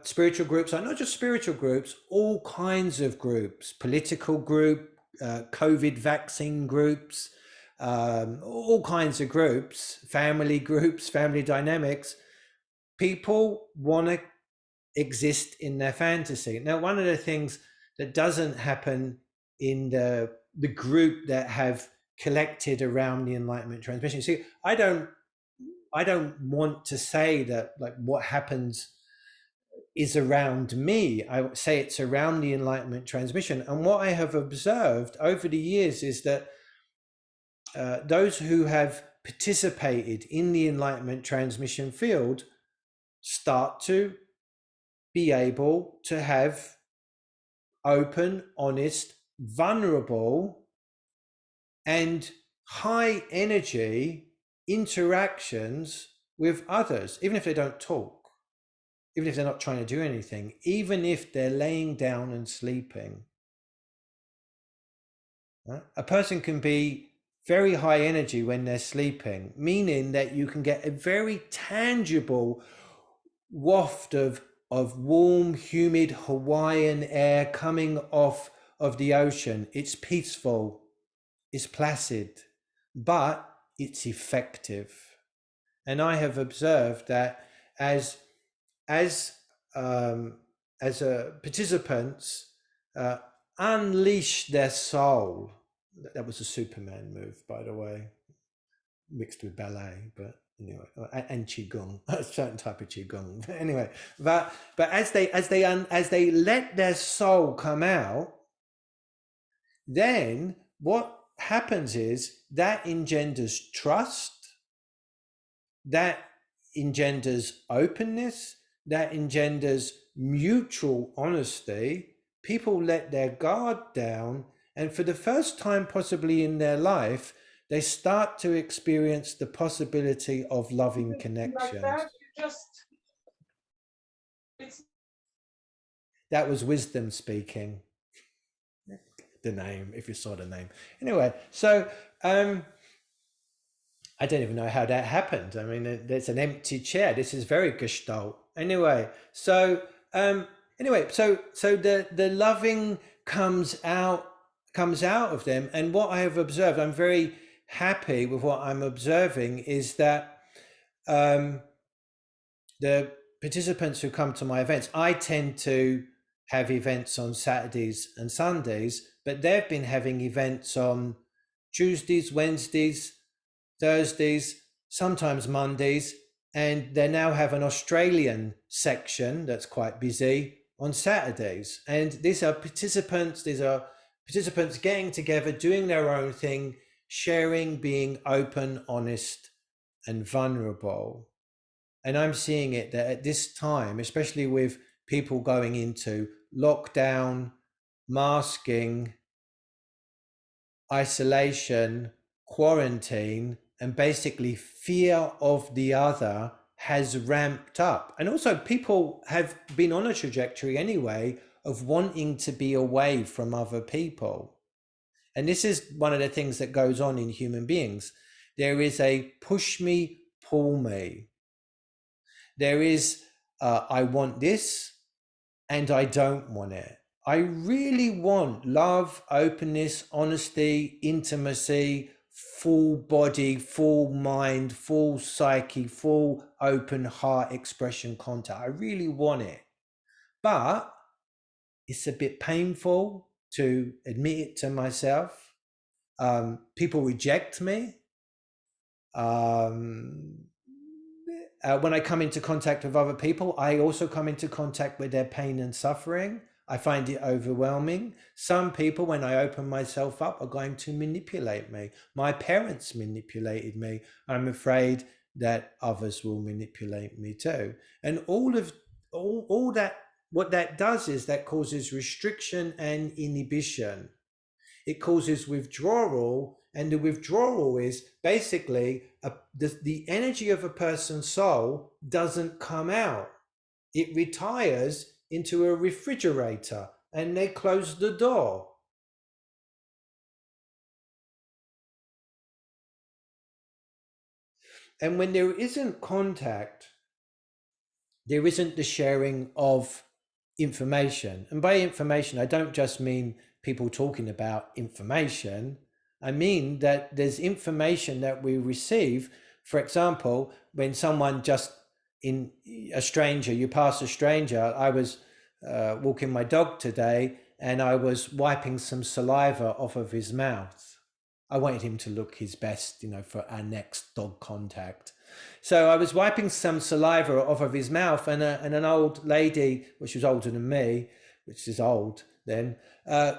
spiritual groups are, not just spiritual groups, all kinds of groups, political group, COVID vaccine groups, all kinds of groups, family dynamics. People want to exist in their fantasy. Now, one of the things that doesn't happen in the group that have collected around the Enlightenment transmission. See, I don't want to say that like what happens is around me. I say it's around the Enlightenment transmission. And what I have observed over the years is that those who have participated in the Enlightenment transmission field start to be able to have open, honest, vulnerable, and high energy interactions with others, even if they don't talk, even if they're not trying to do anything, even if they're laying down and sleeping. A person can be very high energy when they're sleeping, meaning that you can get a very tangible waft of warm, humid Hawaiian air coming off of the ocean. It's peaceful, it's placid, but it's effective. And I have observed that as participants unleash their soul. That was a Superman move, by the way, mixed with ballet, but anyway, and qigong, a certain type of qigong. But anyway, but as they let their soul come out, then what happens is that engenders trust, that engenders openness, that engenders mutual honesty. People let their guard down, and for the first time possibly in their life, they start to experience the possibility of loving connections. That was wisdom speaking. The name, if you saw the name. Anyway, so I don't even know how that happened. I mean, there's an empty chair. This is very Gestalt. Anyway, so so the loving comes out of them, and what I have observed, I'm very happy with what I'm observing, is that the participants who come to my events, I tend to have events on Saturdays and Sundays, but they've been having events on Tuesdays, Wednesdays, Thursdays, sometimes Mondays, and they now have an Australian section that's quite busy on Saturdays. And these are participants getting together, doing their own thing, sharing, being open, honest, and vulnerable. And I'm seeing it that at this time, especially with people going into lockdown, masking, isolation, quarantine, and basically fear of the other has ramped up. And also people have been on a trajectory anyway of wanting to be away from other people. And this is one of the things that goes on in human beings. There is a push me, pull me. There is, I want this and I don't want it. I really want love, openness, honesty, intimacy, full body, full mind, full psyche, full open heart expression contact. I really want it. But it's a bit painful to admit it to myself. People reject me. When I come into contact with other people, I also come into contact with their pain and suffering. I find it overwhelming. Some people, when I open myself up, are going to manipulate me. My parents manipulated me. I'm afraid that others will manipulate me too. And all that, what that does is that causes restriction and inhibition. It causes withdrawal, and the withdrawal is basically the energy of a person's soul doesn't come out. It retires into a refrigerator and they close the door. And when there isn't contact, there isn't the sharing of information. And by information, I don't just mean people talking about information. I mean that there's information that we receive. For example, when someone you pass a stranger. I was walking my dog today and I was wiping some saliva off of his mouth. I wanted him to look his best, for our next dog contact. So I was wiping some saliva off of his mouth, and an old lady, which was older than me, which is old then, was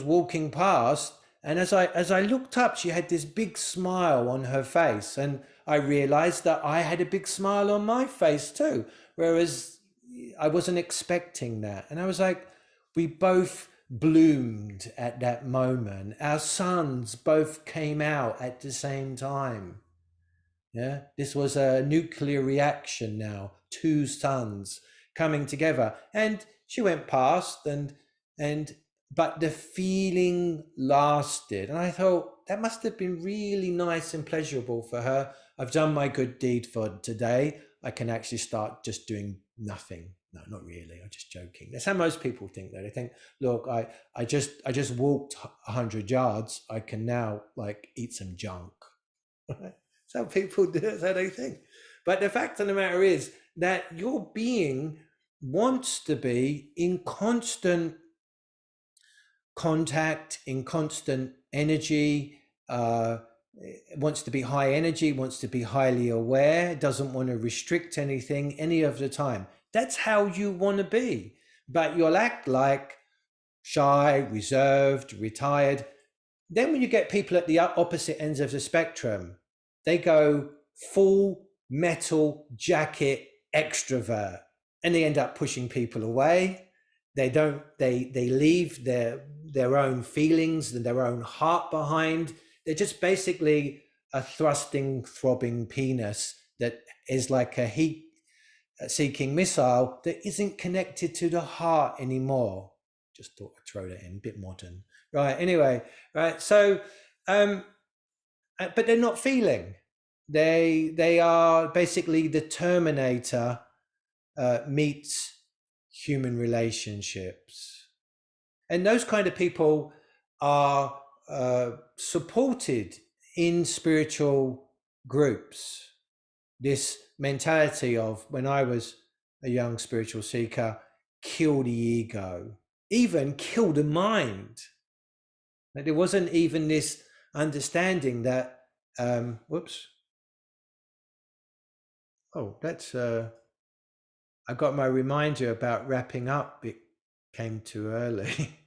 walking past, and as I looked up, she had this big smile on her face, and I realized that I had a big smile on my face too, whereas I wasn't expecting that. And I was like, we both bloomed at that moment. Our suns both came out at the same time. Yeah, this was a nuclear reaction now, two suns coming together. And she went past, but the feeling lasted. And I thought that must have been really nice and pleasurable for her. I've done my good deed for today. I can actually start just doing nothing. No, not really. I'm just joking. That's how most people think, though. They think, look, I just walked 100 yards. I can now eat some junk. Some people do. That's how they think. But the fact of the matter is that your being wants to be in constant contact, in constant energy, wants to be high energy, wants to be highly aware, doesn't want to restrict anything any of the time. That's how you want to be. But you'll act like shy, reserved, retired. Then when you get people at the opposite ends of the spectrum, they go full metal jacket extrovert, and they end up pushing people away. They leave their own feelings and their own heart behind. They're just basically a thrusting, throbbing penis that is like a heat-seeking missile that isn't connected to the heart anymore. Just thought I'd throw that in, a bit modern. Right, anyway, right, so, but they're not feeling. they are basically the Terminator meets human relationships, and those kind of people are supported in spiritual groups. This mentality of, when I was a young spiritual seeker, kill the ego, even kill the mind. Like, there wasn't even this understanding that whoops, oh, that's I got my reminder about wrapping up. It came too early.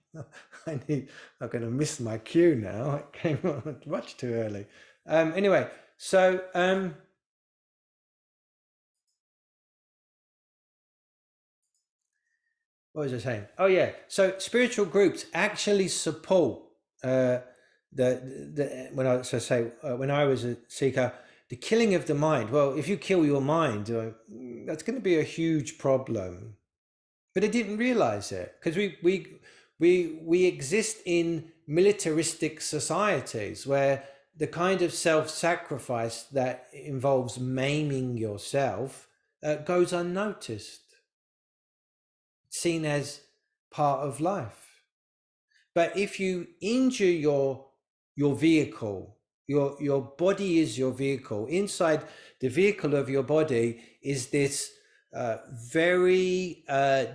I'm going to miss my cue now. It came on much too early. Anyway, so what was I saying? Oh yeah, so spiritual groups actually support the when I say when I was a seeker, the killing of the mind. Well, if you kill your mind, that's going to be a huge problem. But I didn't realize it, because we exist in militaristic societies where the kind of self-sacrifice that involves maiming yourself goes unnoticed, seen as part of life. But if you injure your vehicle, your body is your vehicle. Inside the vehicle of your body is this very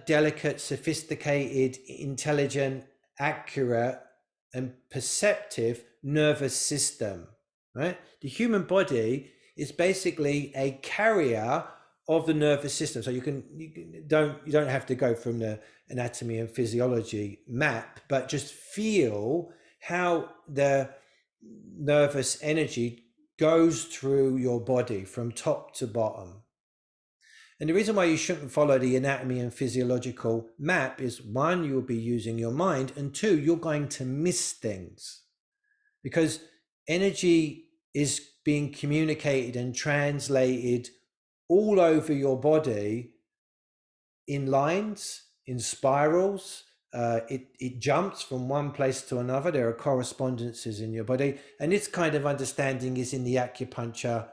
delicate, sophisticated, intelligent, accurate, and perceptive nervous system. Right? The human body is basically a carrier of the nervous system. So you don't have to go from the anatomy and physiology map, but just feel how the nervous energy goes through your body from top to bottom. And the reason why you shouldn't follow the anatomy and physiological map is, one, you'll be using your mind, and two, you're going to miss things, because energy is being communicated and translated all over your body in lines, in spirals. It jumps from one place to another. There are correspondences in your body. And this kind of understanding is in the acupuncture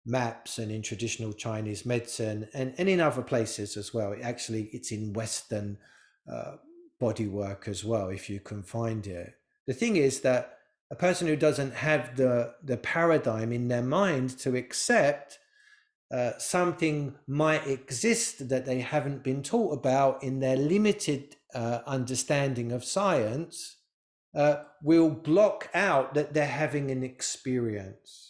maps and in traditional Chinese medicine, and in other places as well. It's in Western body work as well, if you can find it. The thing is that a person who doesn't have the paradigm in their mind to accept something might exist that they haven't been taught about in their limited understanding of science, will block out that they're having an experience.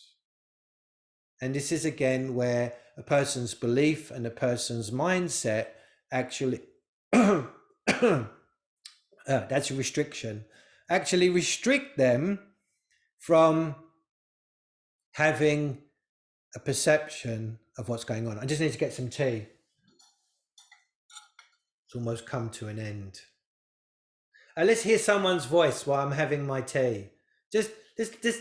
And this is again where a person's belief and a person's mindset actually that's a restriction, actually restrict them from having a perception of what's going on. I just need to get some tea. It's almost come to an end. Let's hear someone's voice while I'm having my tea. Just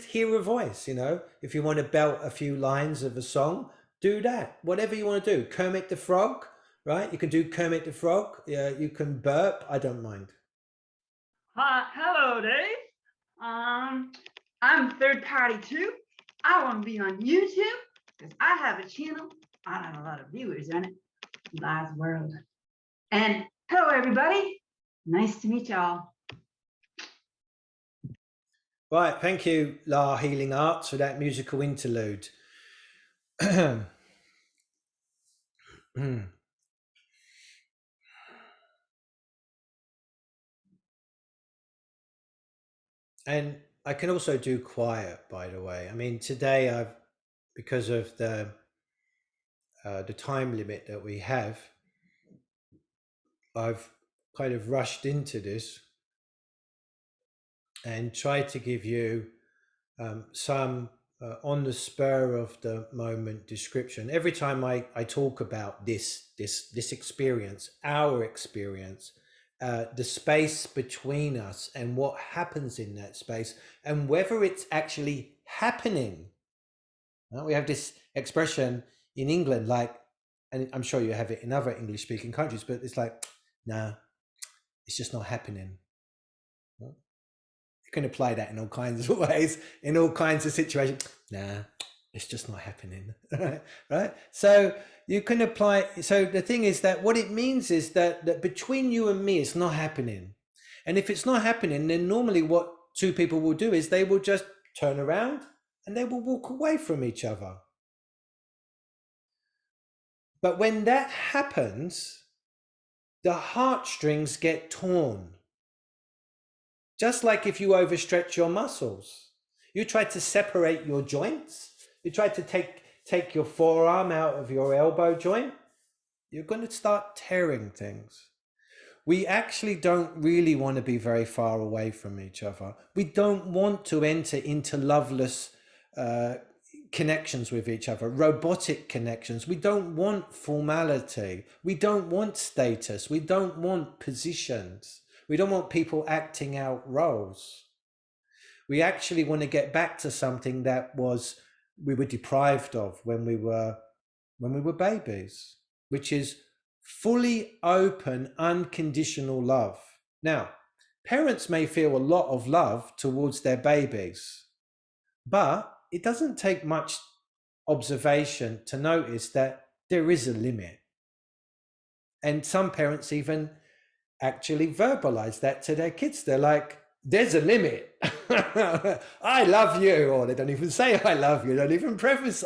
hear a voice, you know. If you want to belt a few lines of a song, do that. Whatever you want to do. Kermit the Frog, right? You can do Kermit the Frog. Yeah, you can burp. I don't mind. Hi, hello, Dave. I'm third party too. I want to be on YouTube because I have a channel. I don't have a lot of viewers on it. Last World. And hello, everybody. Nice to meet y'all. Right, thank you, La Healing Arts, for that musical interlude. And I can also do quiet, by the way. I mean, today because of the time limit that we have, I've kind of rushed into this and tried to give you some on the spur of the moment description. Every time I talk about this experience, our experience, the space between us and what happens in that space, and whether it's actually happening. We have this expression in England, like, and I'm sure you have it in other English speaking countries, but it's like, nah, it's just not happening. You can apply that in all kinds of ways, in all kinds of situations. Nah, It's just not happening. Right? So you can apply. So the thing is that what it means is that between you and me, it's not happening. And if it's not happening, then normally what two people will do is they will just turn around and they will walk away from each other. But when that happens, the heartstrings get torn. Just like if you overstretch your muscles. You try to separate your joints. You try to take your forearm out of your elbow joint. You're going to start tearing things. We actually don't really want to be very far away from each other. We don't want to enter into loveless connections with each other, robotic connections. We don't want formality. We don't want status. We don't want positions. We don't want people acting out roles. We actually want to get back to something that we were deprived of when we were babies, which is fully open, unconditional love. Now, parents may feel a lot of love towards their babies, but it doesn't take much observation to notice that there is a limit. And some parents even actually verbalize that to their kids. They're like, there's a limit. I love you. Or they don't even say I love you. They don't even preface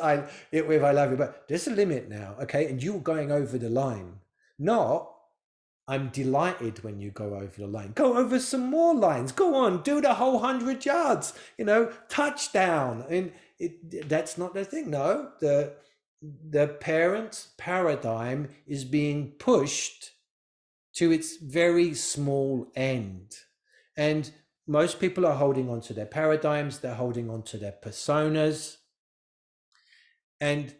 it with I love you. But there's a limit now, okay? And you're going over the line. Not, I'm delighted when you go over the line. Go over some more lines. Go on, do the whole 100 yards, touchdown. And that's not the thing. No, the parent's paradigm is being pushed to its very small end. And most people are holding on to their paradigms. They're holding on to their personas. And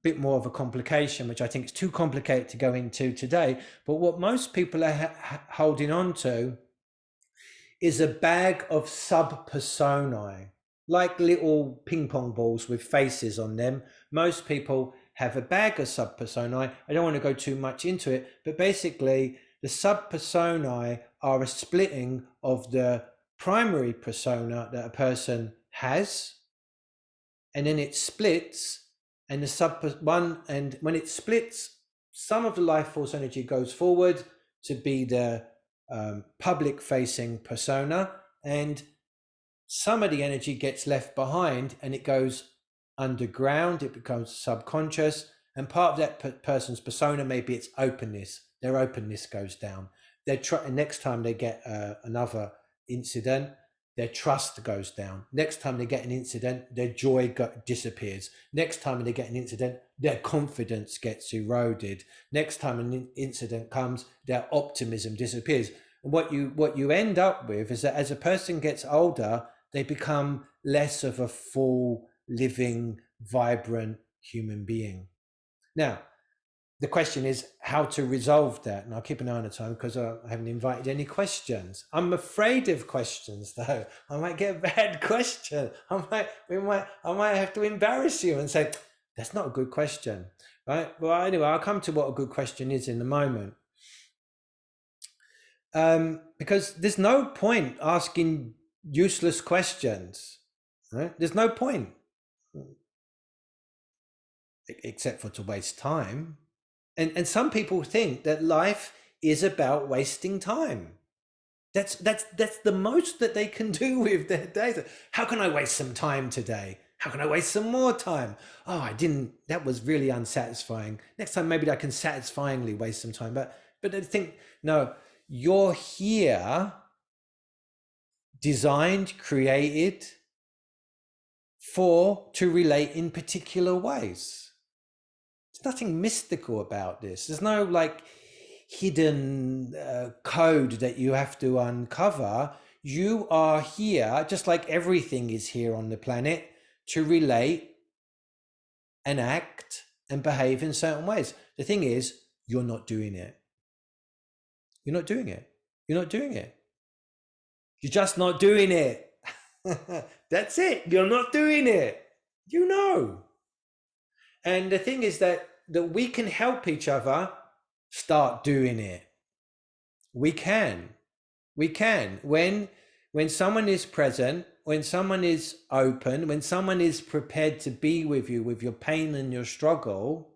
bit more of a complication, which I think is too complicated to go into today. But what most people are holding on to is a bag of sub-personae, like little ping pong balls with faces on them. Most people have a bag of sub-personae. I don't want to go too much into it, but basically the sub-personae are a splitting of the primary persona that a person has, and then it splits. And and when it splits, some of the life force energy goes forward to be the public facing persona, and some of the energy gets left behind and it goes underground. It becomes subconscious, and part of that person's persona, maybe it's openness. Their openness goes down. Next time they get another incident, their trust goes down. Next time they get an incident, their joy disappears. Next time they get an incident, their confidence gets eroded. Next time an incident comes, their optimism disappears. And what you end up with is that as a person gets older, they become less of a full, living, vibrant human being. Now, the question is how to resolve that. And I'll keep an eye on the time because I haven't invited any questions. I'm afraid of questions, though. I might get a bad question. I might have to embarrass you and say, that's not a good question, right? Well, anyway, I'll come to what a good question is in a moment. Because there's no point asking useless questions, right? There's no point, except for to waste time. And some people think that life is about wasting time. That's the most that they can do with their days. How can I waste some time today? How can I waste some more time? Oh, that was really unsatisfying. Next time, maybe I can satisfyingly waste some time. But I think, no, you're here designed, created to relate in particular ways. There's nothing mystical about this. There's no like hidden code that you have to uncover. You are here, just like everything is here on the planet, to relate and act and behave in certain ways. The thing is, you're not doing it. You're not doing it. You're not doing it. You're just not doing it. That's it. You're not doing it. You know. And the thing is that we can help each other start doing it. We can. When someone is present when someone is open, when someone is prepared to be with you with your pain and your struggle,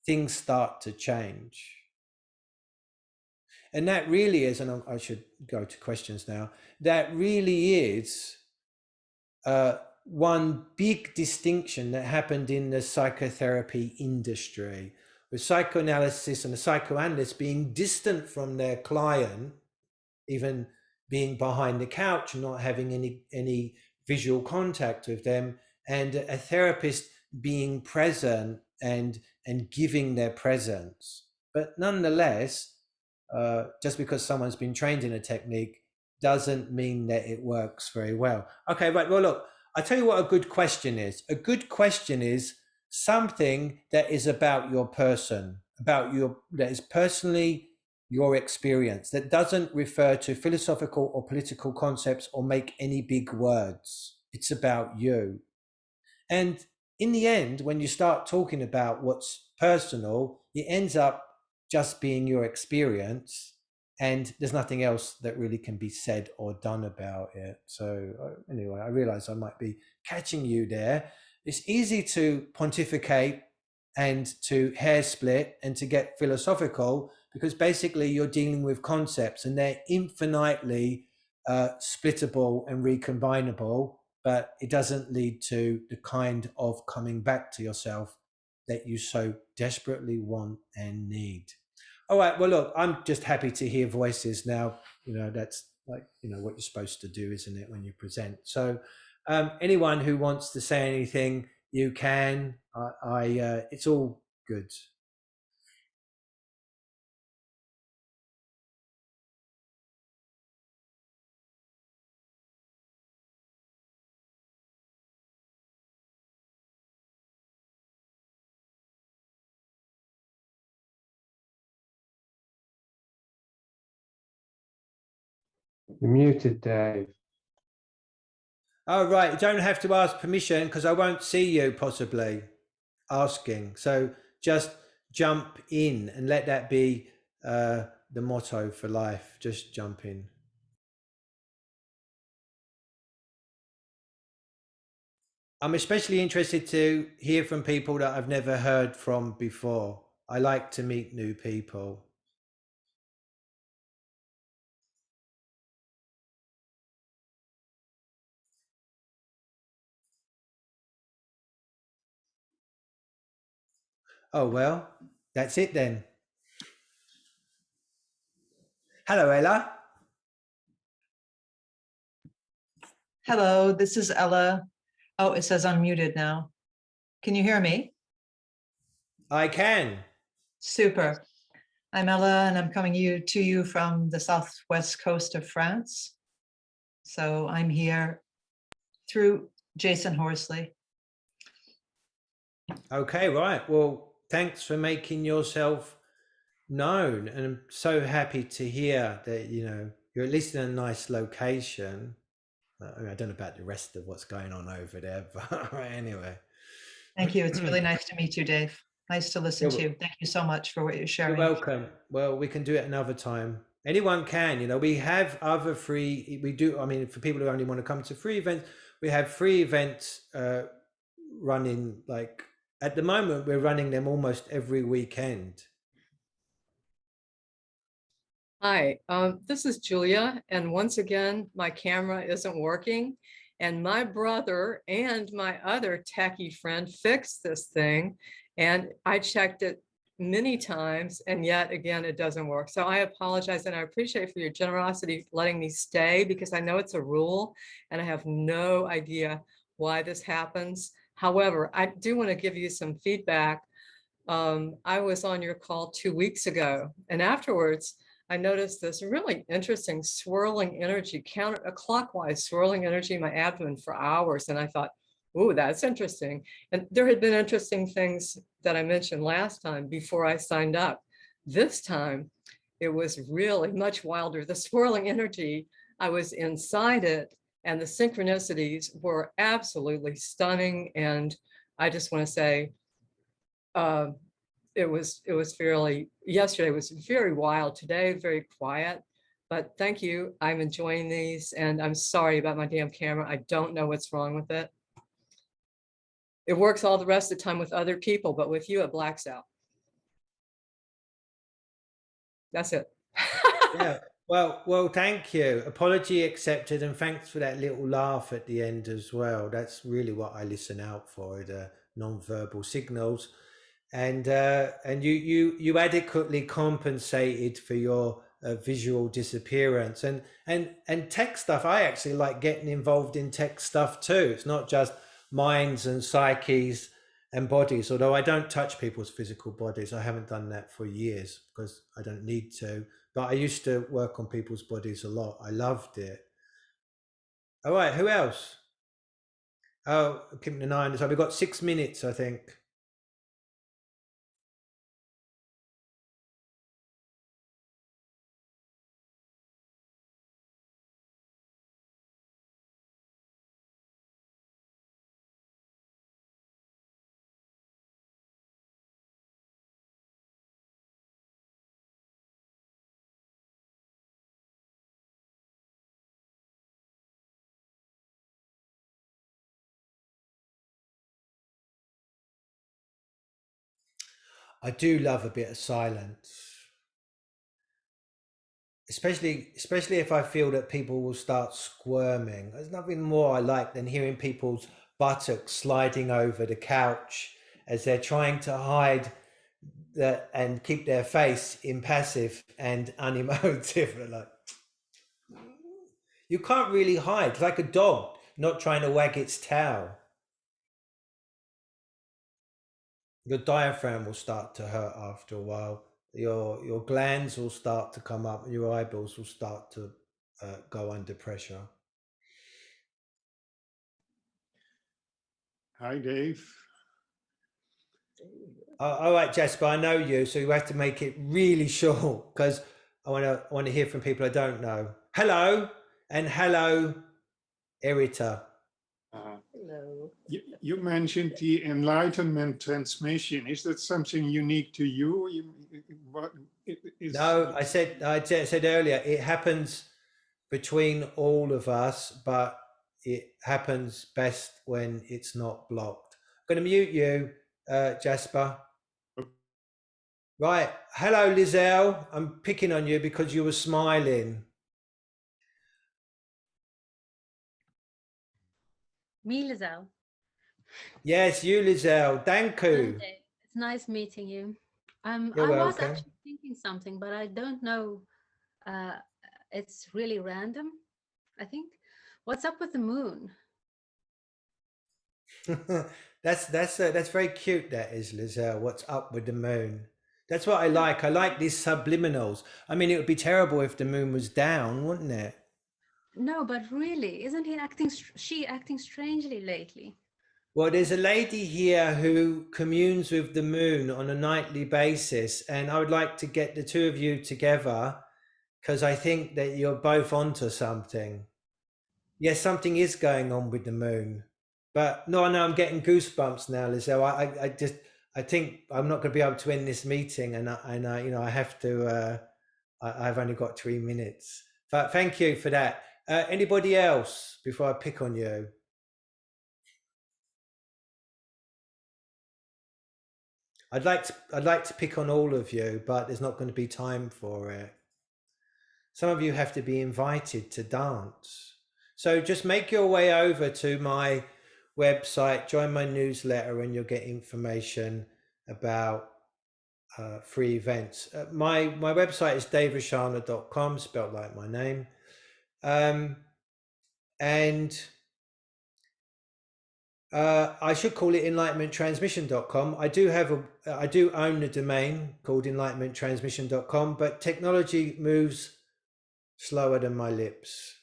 things start to change. And that really is, and I should go to questions now, that really is one big distinction that happened in the psychotherapy industry, with psychoanalysis and the psychoanalyst being distant from their client, even being behind the couch and not having any visual contact with them, and a therapist being present and giving their presence. But nonetheless, just because someone's been trained in a technique doesn't mean that it works very well. Okay, right. Well, look, I'll tell you what a good question is. A good question is something that is about your person, that is personally your experience, that doesn't refer to philosophical or political concepts or make any big words. It's about you. And in the end, when you start talking about what's personal, it ends up just being your experience, and there's nothing else that really can be said or done about it. So anyway, I realize I might be catching you there. It's easy to pontificate and to hair split and to get philosophical, because basically you're dealing with concepts and they're infinitely splittable and recombinable, but it doesn't lead to the kind of coming back to yourself that you so desperately want and need. All right, well, look, I'm just happy to hear voices now. You know, that's like, you know, what you're supposed to do, isn't it, when you present? So anyone who wants to say anything, you can. It's all good. You're muted, Dave. Oh, right. You don't have to ask permission because I won't see you possibly asking. So just jump in and let that be the motto for life. Just jump in. I'm especially interested to hear from people that I've never heard from before. I like to meet new people. Oh, well, that's it then. Hello, Ella. Hello, this is Ella. Oh, it says unmuted now. Can you hear me? I can. Super. I'm Ella, and I'm coming to you from the southwest coast of France. So I'm here through Jason Horsley. Okay, right. Well, thanks for making yourself known. And I'm so happy to hear that, you know, you're at least in a nice location. I mean, I don't know about the rest of what's going on over there, but anyway. Thank you. It's really nice to meet you, Dave. Nice to listen to you. Thank you so much for what you're sharing. You're welcome. Well, we can do it another time. Anyone can, you know, we have other free, we do, I mean, for people who only want to come to free events, we have free events running, like, at the moment, we're running them almost every weekend. Hi, this is Julia, and once again, my camera isn't working, and my brother and my other techie friend fixed this thing, and I checked it many times, and yet again, it doesn't work. So I apologize, and I appreciate for your generosity letting me stay, because I know it's a rule, and I have no idea why this happens. However, I do want to give you some feedback. I was on your call 2 weeks ago, and afterwards, I noticed this really interesting swirling energy, counterclockwise swirling energy in my abdomen for hours. And I thought, oh, that's interesting. And there had been interesting things that I mentioned last time before I signed up. This time, it was really much wilder. The swirling energy, I was inside it, and the synchronicities were absolutely stunning. And I just want to say, it was fairly, yesterday was very wild, today very quiet, But thank you. I'm enjoying these, and I'm sorry about my damn camera. I don't know what's wrong with it. It works all the rest of the time with other people, but with you, it blacks out. That's it. Yeah. Well, thank you. Apology accepted, and thanks for that little laugh at the end as well. That's really what I listen out for, the non-verbal signals. And you adequately compensated for your visual disappearance and tech stuff. I actually like getting involved in tech stuff too. It's not just minds and psyches and bodies, although I don't touch people's physical bodies. I haven't done that for years because I don't need to, but I used to work on people's bodies a lot. I loved it. All right, who else? Oh, keeping an eye on this. We've got 6 minutes, I think. I do love a bit of silence, especially if I feel that people will start squirming. There's nothing more I like than hearing people's buttocks sliding over the couch as they're trying to hide that and keep their face impassive and unemotive. Like, you can't really hide. It's like a dog not trying to wag its tail. Your diaphragm will start to hurt after a while. Your glands will start to come up, and your eyeballs will start to go under pressure. Hi, Dave. All right, Jasper, I know you, so you have to make it really short because I want to hear from people I don't know. Hello, and hello, Erita. Hello. You mentioned the Enlightenment transmission. Is that something unique to you? No, I said earlier, it happens between all of us, but it happens best when it's not blocked. I'm going to mute you, Jasper. Right. Hello, Lizelle. I'm picking on you because you were smiling. Me, Lizelle. Yes, you, Lizelle. Danku. It's nice meeting you. You're I was welcome. actually thinking something, but I don't know. It's really random, I think. What's up with the moon? That's very cute. That is, Lizelle. What's up with the moon? That's what I like. I like these subliminals. I mean, it would be terrible if the moon was down, wouldn't it? No, but really, isn't she acting strangely lately? Well, there's a lady here who communes with the moon on a nightly basis, and I would like to get the two of you together because I think that you're both onto something. Yes, something is going on with the moon, but no, I'm getting goosebumps now, Lizelle. I think I'm not going to be able to end this meeting, and I have to. I've only got 3 minutes, but thank you for that. Anybody else before I pick on you? I'd like to pick on all of you, but there's not going to be time for it. Some of you have to be invited to dance. So just make your way over to my website, join my newsletter, and you'll get information about free events. My website is daveoshana.com, spelled like my name. And I should call it enlightenmenttransmission.com. I do own the domain called enlightenmenttransmission.com, but technology moves slower than my lips.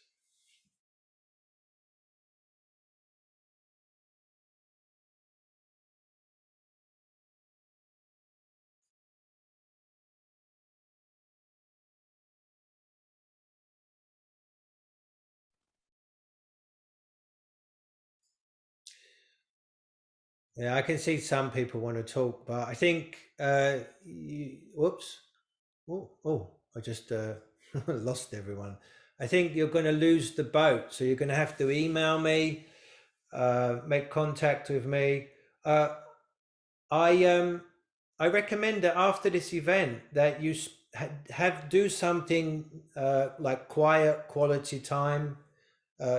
Yeah, I can see some people want to talk, but I think, whoops. Oh, I just Lost everyone. I think you're going to lose the boat. So you're going to have to email me, make contact with me. I recommend that after this event that you do something like quiet quality time.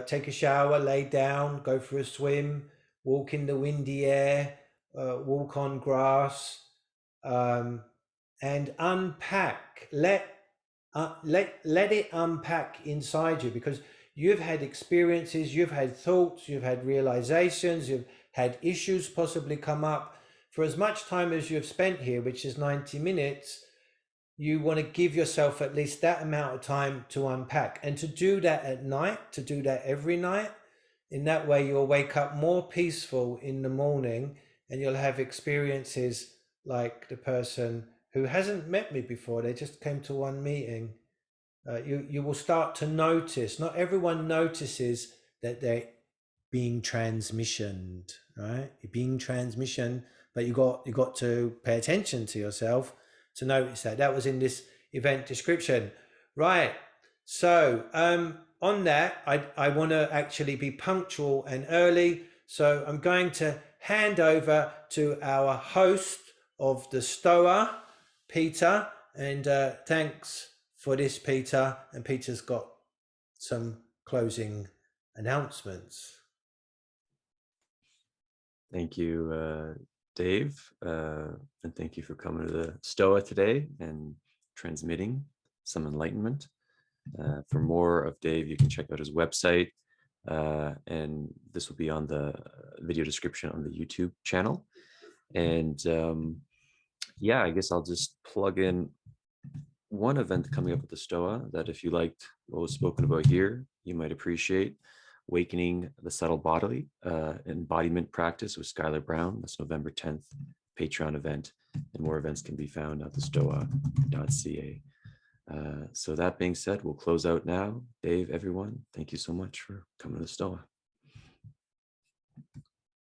Take a shower, lay down, go for a swim, walk in the windy air, walk on grass, and unpack. Let it unpack inside you, because you've had experiences, you've had thoughts, you've had realizations, you've had issues possibly come up. For as much time as you've spent here, which is 90 minutes, you want to give yourself at least that amount of time to unpack, and to do that at night, to do that every night. In that way, you'll wake up more peaceful in the morning, and you'll have experiences like the person who hasn't met me before. They just came to one meeting. You will start to notice. Not everyone notices that they're being transmissioned, right? You're being transmission, but you got to pay attention to yourself to notice that. That was in this event description, right? So on that, I want to actually be punctual and early. So I'm going to hand over to our host of the Stoa, Peter, and thanks for this, Peter. And Peter's got some closing announcements. Thank you, Dave, and thank you for coming to the Stoa today and transmitting some enlightenment. For more of Dave, you can check out his website, and this will be on the video description on the YouTube channel. And yeah, I guess I'll just plug in one event coming up at the Stoa that, if you liked what was spoken about here, you might appreciate. Awakening the Subtle Bodily, Embodiment Practice with Skylar Brown. That's November 10th, Patreon event, and more events can be found at thestoa.ca. So that being said, we'll close out now. Dave, everyone, thank you so much for coming to the Stoa.